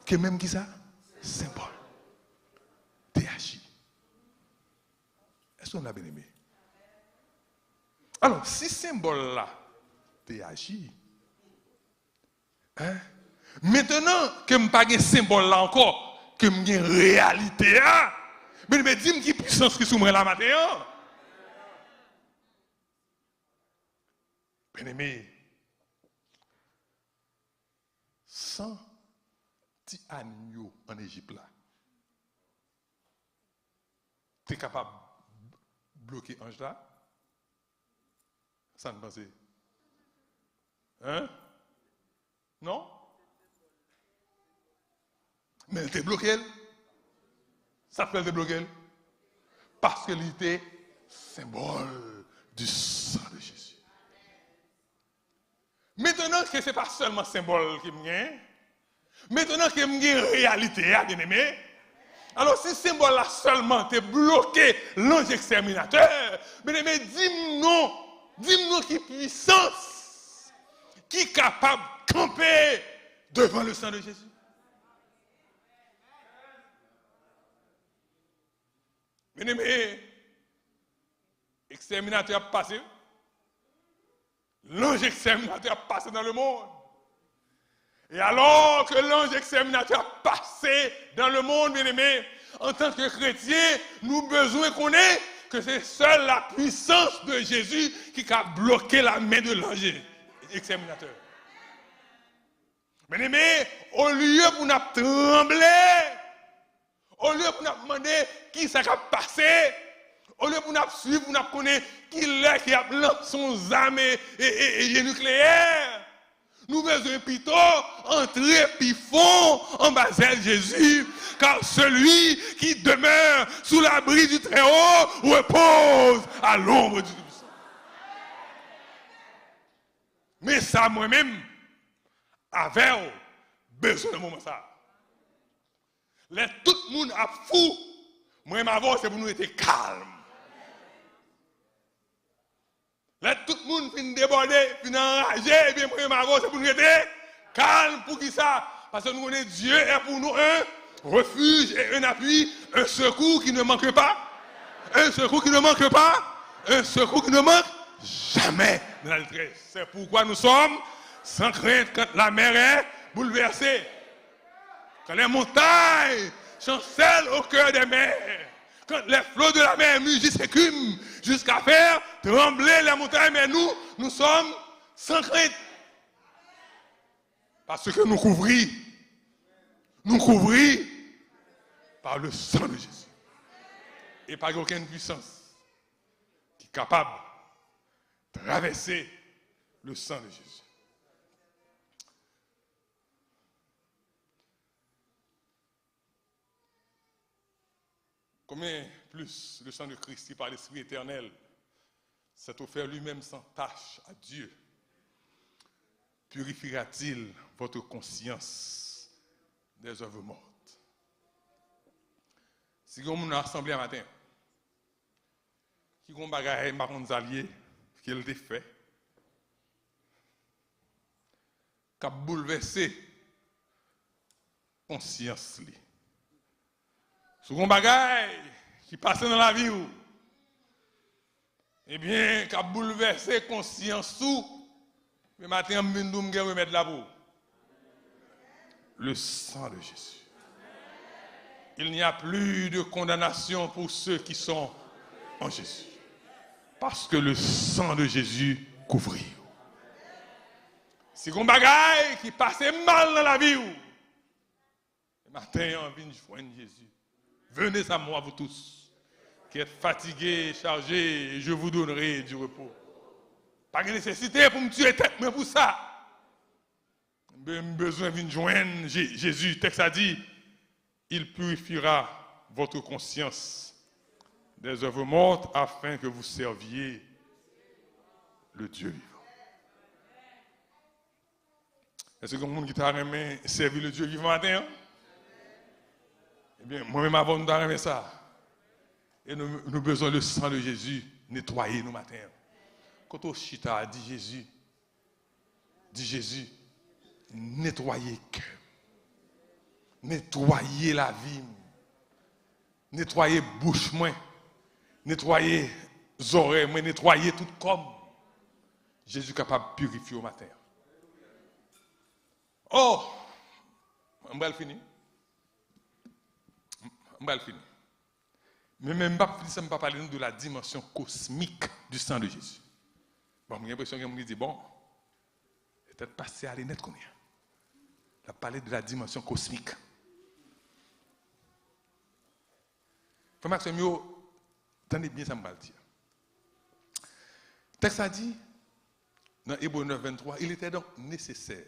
Que même qui ça? Symbole. TH. Est-ce qu'on a bien aimé? Alors, si symbole là, TH, hein? Maintenant que je n'ai pas de symbole là encore, que je n'ai une réalité là, mais dis-moi qui puissance qui est sur moi là maintenant. Bien-aimé, sans petit agneau en Égypte là, tu es capable de bloquer ange là? Ça ne pense. Hein? Non? Mais elle était bloquée. Ça fait débloquer. Parce qu'elle était symbole du sang de Jésus. Maintenant que ce n'est pas seulement symbole qui me gagne, maintenant que me gagne réalité, bien aimé, alors si ce symbole là seulement t'es bloqué l'ange exterminateur, bien aimé, dis-moi qui puissance, qui est capable de camper devant le sang de Jésus. Bien-aimé, exterminateur a passé. L'ange exterminateur a passé dans le monde. Et alors que l'ange exterminateur a passé dans le monde, bien-aimé, en tant que chrétien, nous avons besoin qu'on ait que c'est seule la puissance de Jésus qui a bloqué la main de l'ange exterminateur. Bien-aimé, au lieu pour nous trembler, au lieu pour nous demander qui ça va passer, au lieu pour nous suivre, pour nous connaître qui est qui a son arme et nucléaire, nous besoin plutôt entrer puis fond en bas de Jésus, car celui qui demeure sous l'abri du Très-Haut repose à l'ombre du Tout-Puissant. Mais ça, moi-même, avait besoin de moment ça. Là, tout le monde a fou. Moi, ma voix, c'est pour nous être calmes. Là, tout le monde finit déborder, finit enragé, et bien, moi, ma voix, c'est pour nous être calmes. Pour qui ça? Parce que nous connaissons Dieu est pour nous un refuge et un appui, un secours qui ne manque pas. Un secours qui ne manque pas. Un secours qui ne manque jamais dans la détresse. C'est pourquoi nous sommes sans crainte quand la mer est bouleversée. Quand les montagnes chancellent au cœur des mers, quand les flots de la mer mugissent et écument jusqu'à faire trembler les montagnes, mais nous sommes sans crainte. Parce que nous couvrons par le sang de Jésus. Et par aucune puissance qui est capable de traverser le sang de Jésus. Combien plus le sang de Christ par l'Esprit éternel s'est offert lui-même sans tâche à Dieu, purifiera-t-il votre conscience des œuvres mortes? Si vous avez assemblé un matin, qui ont bagaille marron alliés qu'il a fait, qui a bouleversé conscience li. Second bagaille qui passe dans la vie, eh bien, qui a bouleversé conscience sous, mais maintenant, je vais remettre la boue. Le sang de Jésus. Il n'y a plus de condamnation pour ceux qui sont en Jésus. Parce que le sang de Jésus couvre. Si on bagaille qui passe mal dans la vie, le matin, on vient joindre Jésus. Venez à moi, vous tous, qui êtes fatigués, chargés, et je vous donnerai du repos. Pas de nécessité pour me tuer tête, mais pour ça. J'ai besoin de joindre Jésus. Le texte a dit, il purifiera votre conscience des œuvres mortes afin que vous serviez le Dieu vivant. Est-ce que le monde qui t'a aimé servir le Dieu vivant matin? Eh bien, moi-même avant nous d'arriver ça. Et nous avons besoin du sang de Jésus nettoyer nos matins. Quand on chita dit Jésus, nettoyer le cœur, nettoyer la vie, nettoyer bouche moi, nettoyer les oreilles, nettoyer tout comme. Jésus est capable de purifier au matin. Oh, on va le finir. On va le finir. Mais même pas parler de la dimension cosmique du sang de Jésus. j'ai l'impression que me dit, bon, peut-être passer à l'énet qu'on est. Il a parlé de la dimension cosmique. Frère Maxime, tenez bien ça me va le dire. Le texte a dit, dans Hébreux 9, 23, il était donc nécessaire,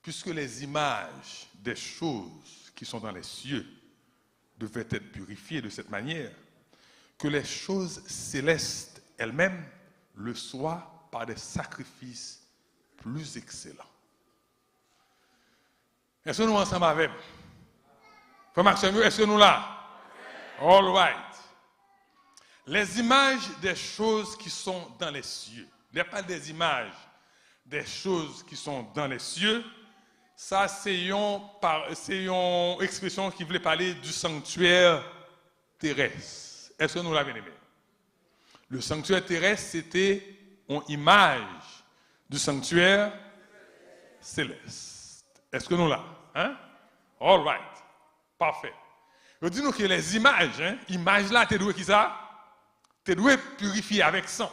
puisque les images des choses qui sont dans les cieux devaient être purifiées de cette manière, que les choses célestes elles-mêmes le soient par des sacrifices plus excellents. Est-ce que nous ensemble avec? Frère Maxime, est-ce que nous là? All right. Les images des choses qui sont dans les cieux. Il n'y a pas des images des choses qui sont dans les cieux. Ça, c'est une expression qui voulait parler du sanctuaire terrestre. Est-ce que nous l'avons aimé? Le sanctuaire terrestre, c'était une image du sanctuaire céleste. Est-ce que nous l'avons? Hein? All right. Parfait. Je dis nous que les images, images là, tu dois qui ça? Tu dois purifier avec sang.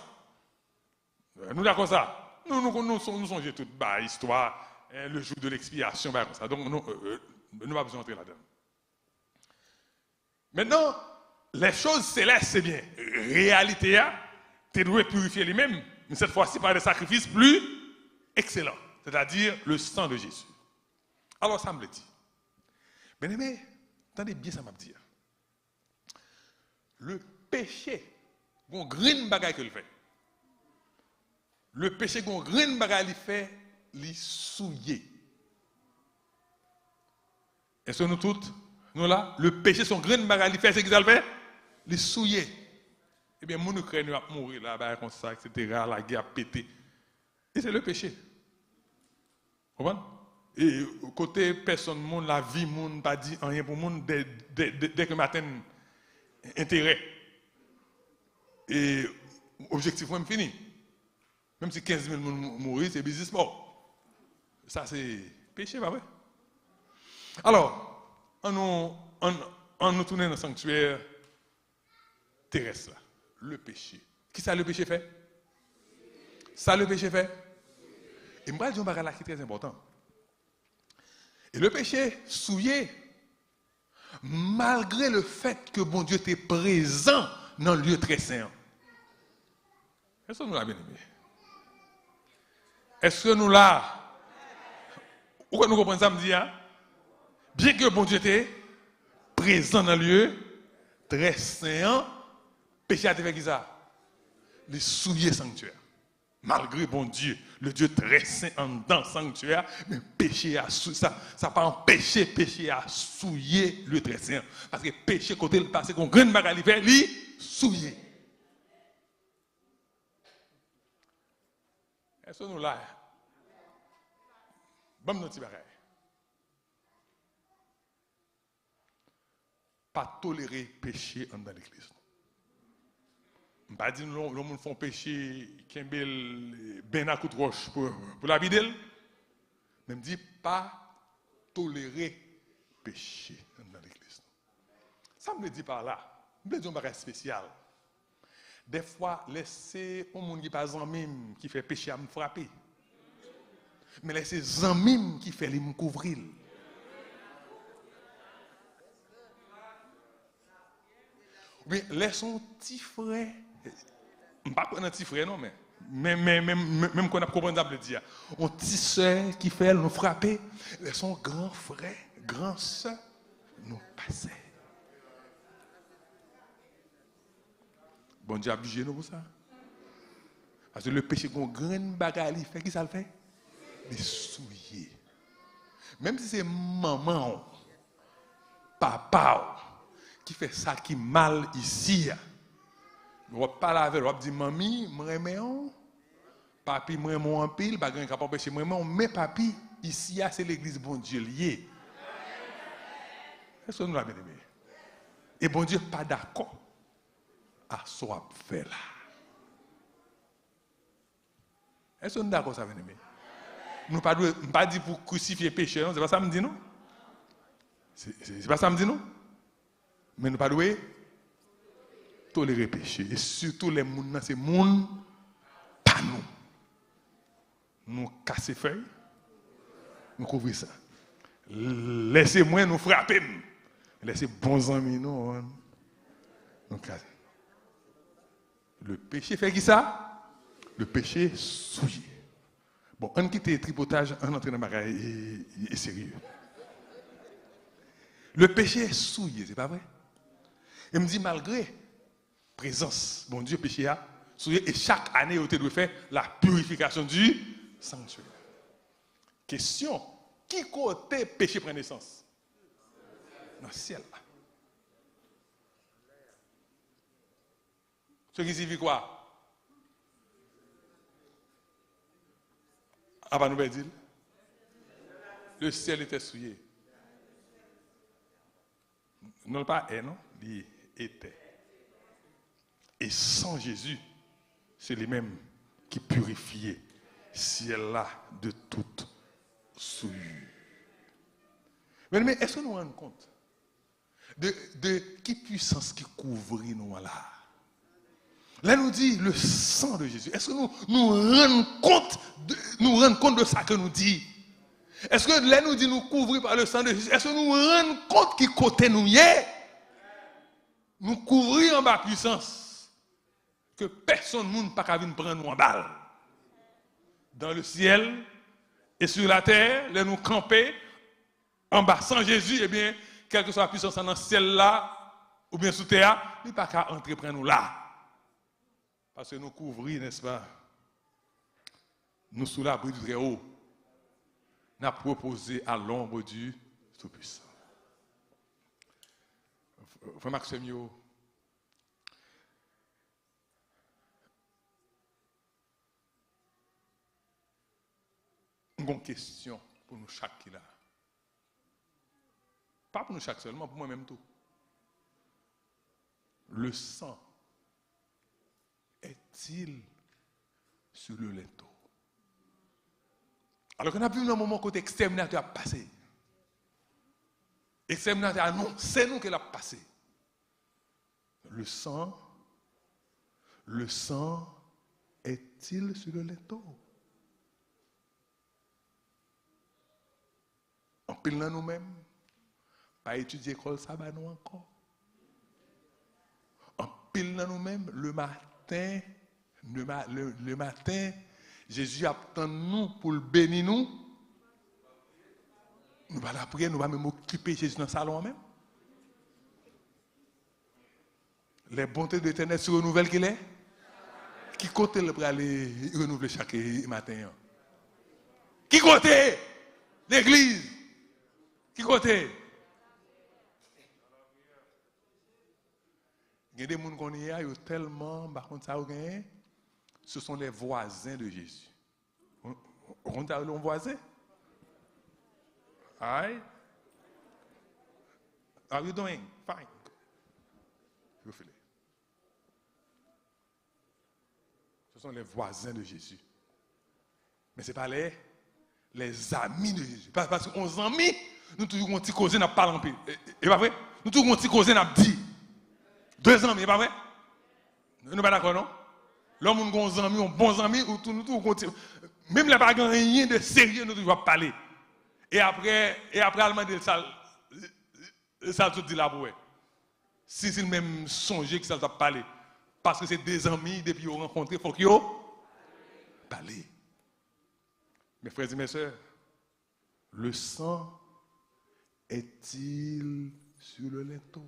Nous d'accord ça? Nous songeons toute histoire, le jour de l'expiation, comme ça. Donc, nous pas besoin d'entrer là-dedans. Maintenant, les choses célestes, c'est bien. Réalité, tu dois purifier lui-même, mais cette fois-ci par des sacrifices plus excellents, c'est-à-dire le sang de Jésus. Alors, ça me le dit. Bien aimé, attendez bien ça m'a dit. Le péché, bon green bagaille que le fait. Le péché qu'on green bagaille il fait, il souiller. Est-ce que nous toutes, nous là, le péché son green bagaille il fait, c'est qu'il le fait, il souiller. Eh bien, nous craignons à mourir là, bah, comme ça, etc. La guerre a pété. Et c'est le péché. Vous comprenez? Et côté personne, monde, la vie, monde, pas dit rien pour monde dès que matin intérêt. Et objectif même fini. Même si 15 000 personnes mourent, c'est business mort. Ça, c'est péché, pas vrai? Alors, on nous tourne dans le sanctuaire terrestre, là, le péché. Qui ça le péché fait? Ça le péché fait? Et moi, je dis un bagage là qui est très important. Et le péché souillé, malgré le fait que bon Dieu était présent dans le lieu très saint. Est-ce que nous l'avons bien aimé? Est-ce que nous l'avons? Pourquoi nous comprenons ça, me dit, hein? Bien que bon Dieu était présent dans le lieu très saint, péché a été fait qui ça? Les souillés sanctuaires. Malgré bon Dieu, le Dieu très saint en dans le sanctuaire, mais péché a ça n'a pas empêché péché à souiller le très saint. Parce que péché côté le passé qu'on grande bagarre il fait, lui souiller. Est-ce que nous là? Bon notre bagaille. Pas tolérer péché dans l'église. Pas dire que les gens font péché, qu'ils ben à coup de roche pour la bidelle. Mais me dit pas tolérer péché dans l'église. Ça me dit par là. Je me dis un bagage spécial. Des fois, laisser un monde qui pas zanmim qui fait péché à me frapper. Mais laisser zanmim qui fait me couvrir. Mais laissons petit frère. Je ne pas prendre un petit frère, non, mais même qu'on a compris de dire. Un petit soeur qui fait nous frapper, son grand frère, grand soeur, nous passer. Bon Dieu a obligé nous pour ça. Parce que le péché qu'on grande bagarre, il fait qui ça le fait? Les souiller. Même si c'est maman, papa, qui fait ça qui mal ici. On va pas laver, on va dire mamie, moi on, papi moi en pile, pas grand capable empêcher moi on, mais papi ici c'est l'église bon Dieu lié. Est-ce que nous l'avons aimé? Et bon Dieu pas d'accord à ce qu'on fait là. Est-ce que nous d'accord ça aimé? Nous pas dit pour crucifier péché, non, c'est pas ça me dit non? C'est pas ça me dit non? Mais nous pas doué tolérer péché. Et surtout les gens, c'est les gens nous. Nous casser feuilles, nous couvrir ça. Laissez-moi nous frapper. Laissez bons amis nous casser. Le péché fait qui ça? Le péché souillé. Bon, on quitte le tripotage, on entre dans le bagaille et sérieux. Le péché est souillé, c'est pas vrai? Il me dit malgré présence, bon Dieu, péché a souillé et chaque année, on doit faire la purification du sanctuaire. Question, qui côté péché prend naissance? Dans le ciel. Ce qui signifie quoi? Avant nous dire, le ciel était souillé. Non pas est, non? Il était. Et sans Jésus, c'est lui-même qui purifiait ciel-là de toute souillure. Mais est-ce que nous nous rendons compte de qui puissance qui couvre nous là? Là, nous dit le sang de Jésus. Est-ce que nous rendons compte de ça que nous dit? Est-ce que là, nous dit nous couvrir par le sang de Jésus? Est-ce que nous rendons compte qui côté nous y est? Nous couvrir en bas puissance. Que personne ne peut pas venir prendre nous en balle. Dans le ciel et sur la terre, là, nous camper en bas sans Jésus, eh bien, quelle que soit la puissance dans le ciel là, ou bien sous terre, il n'y a pas qu'à entreprendre nous là. Parce que nous couvrons, n'est-ce pas? Nous sous l'abri du Très-Haut. Nous avons proposé à l'ombre du Tout-Puissant. Frère Maxime, une question pour nous chaque qui là. Pas pour nous chaque seulement, pour moi-même tout. Le sang est-il sur le linteau? Alors qu'on a vu un moment côté exterminateur a passé. Exterminateur non, c'est nous qui l'a passé. Le sang est-il sur le linteau? En pilant nous-mêmes, pas étudier l'école sabbat nous encore. En pilant nous-mêmes, le matin, Jésus attend nous pour le bénir nous. Nous allons la prier, nous allons même occuper Jésus dans le salon même. Les bontés de l'Éternel se renouvellent qu'il est. Qui côté le pour aller renouveler chaque matin? Qui côté? L'église. Qui côté? Il y a des gens qui ont tellement, par contre, ça ce sont les voisins de Jésus. On a un voisin? Hi. How are you doing? Fine. Vous faites. Ce sont les voisins de Jésus. Mais ce n'est pas les amis de Jésus. Parce qu'on amis, nous toujours un petit causé n'a pas parlé. Et pas vrai? Nous toujours un petit causé n'a dit. 2 amis, pas vrai? Nous ne sommes pas d'accord, non? L'homme, nous avons amis, bons amis, nous toujours même les pas rien de sérieux, nous devons parler. Et après, allemand de ça tout dit là pour si c'est le même songer que ça t'a parlé. Parce que c'est des amis, depuis qu'ils ont rencontré, il faut qu'ils parlent. Mes frères et mes sœurs, le sang est-il sur le linteau?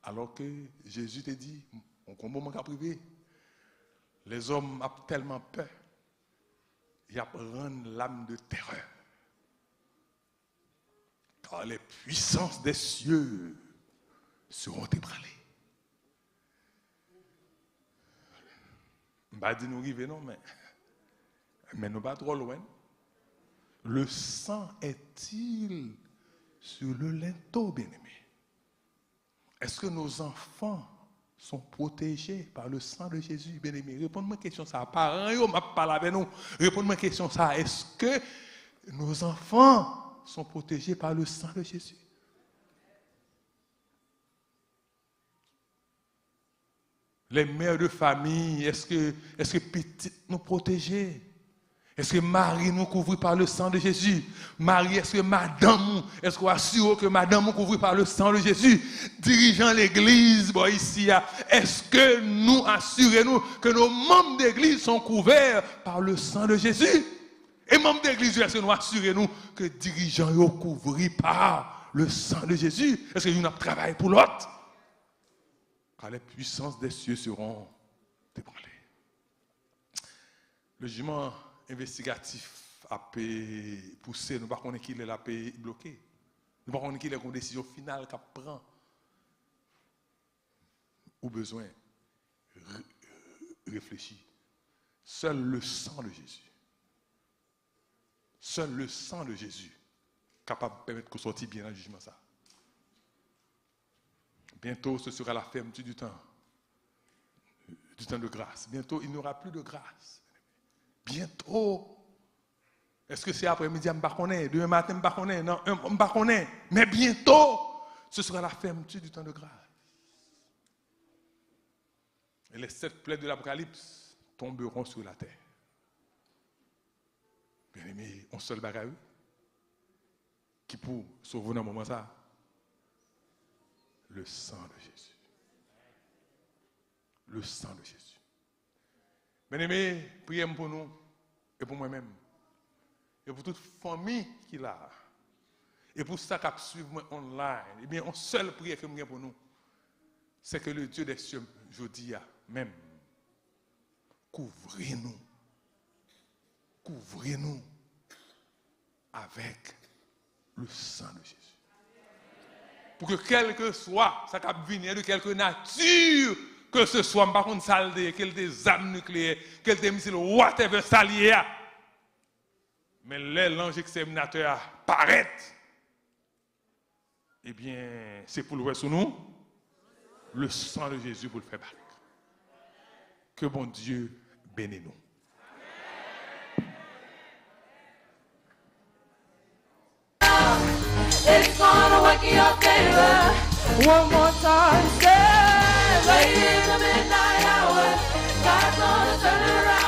Alors que Jésus t'a dit, on moment qu'à privé, les hommes ont tellement peur, ils apprennent l'âme de terreur. Car les puissances des cieux seront ébranlées. Je ne vais pas dire nous arriver, non, mais nous pas trop loin. Le sang est-il sur le linteau, bien-aimé? Est-ce que nos enfants sont protégés par le sang de Jésus, bien-aimé? Répondez-moi à la question ça. Parents, je ne parle avec nous. Répondez-moi à la question ça. Est-ce que nos enfants sont protégés par le sang de Jésus? Les mères de famille, est-ce que petites nous protéger? Est-ce que Marie nous couvre par le sang de Jésus? Marie, est-ce que madame, est-ce qu'on assure que madame nous couvre par le sang de Jésus? Dirigeant l'église, bon, ici, est-ce que nous assurons que nos membres d'église sont couverts par le sang de Jésus? Et membres d'église, est-ce que nous assurons que dirigeants sont couverts par le sang de Jésus? Est-ce que nous avons travaillé pour l'autre? Car les puissances des cieux seront ébranlées. Le jugement investigatif a poussé, nous ne savons pas qu'il est la paix bloquée. Nous ne savons pas qu'il est une décision finale qu'elle prend. Ou besoin réfléchir. Seul le sang de Jésus. Seul le sang de Jésus capable de permettre qu'on sorte bien dans le jugement ça. Bientôt, ce sera la fermeture du temps de grâce. Bientôt, il n'y aura plus de grâce. Bientôt. Est-ce que c'est après-midi, je ne sais pas, demain matin, je ne sais pas, non, je ne sais pas, mais bientôt, ce sera la fermeture du temps de grâce. Et les 7 plaies de l'Apocalypse tomberont sur la terre. Bien aimé, on seul bagaille qui pour sauver dans un moment ça. Le sang de Jésus. Le sang de Jésus. Bien-aimés, priez pour nous et pour moi-même. Et pour toute famille qui l'a. Et pour ça qui suit moi online. Eh bien, une seule prière que je pour nous, c'est que le Dieu des cieux, je dis même, couvrez-nous. Couvrez-nous avec le sang de Jésus. Pour que quel que soit, ça cap venir de quelque nature que ce soit, par contre, saleté, quel des armes nucléaires, quel des missiles, whatever, salier, mais l'ange exterminateur paraît, eh bien, c'est pour le voir sur nous, le sang de Jésus pour le faire battre. Que bon Dieu bénisse nous. It's gonna work in your favor. One more time, say, right in the midnight hour, God's gonna turn it around.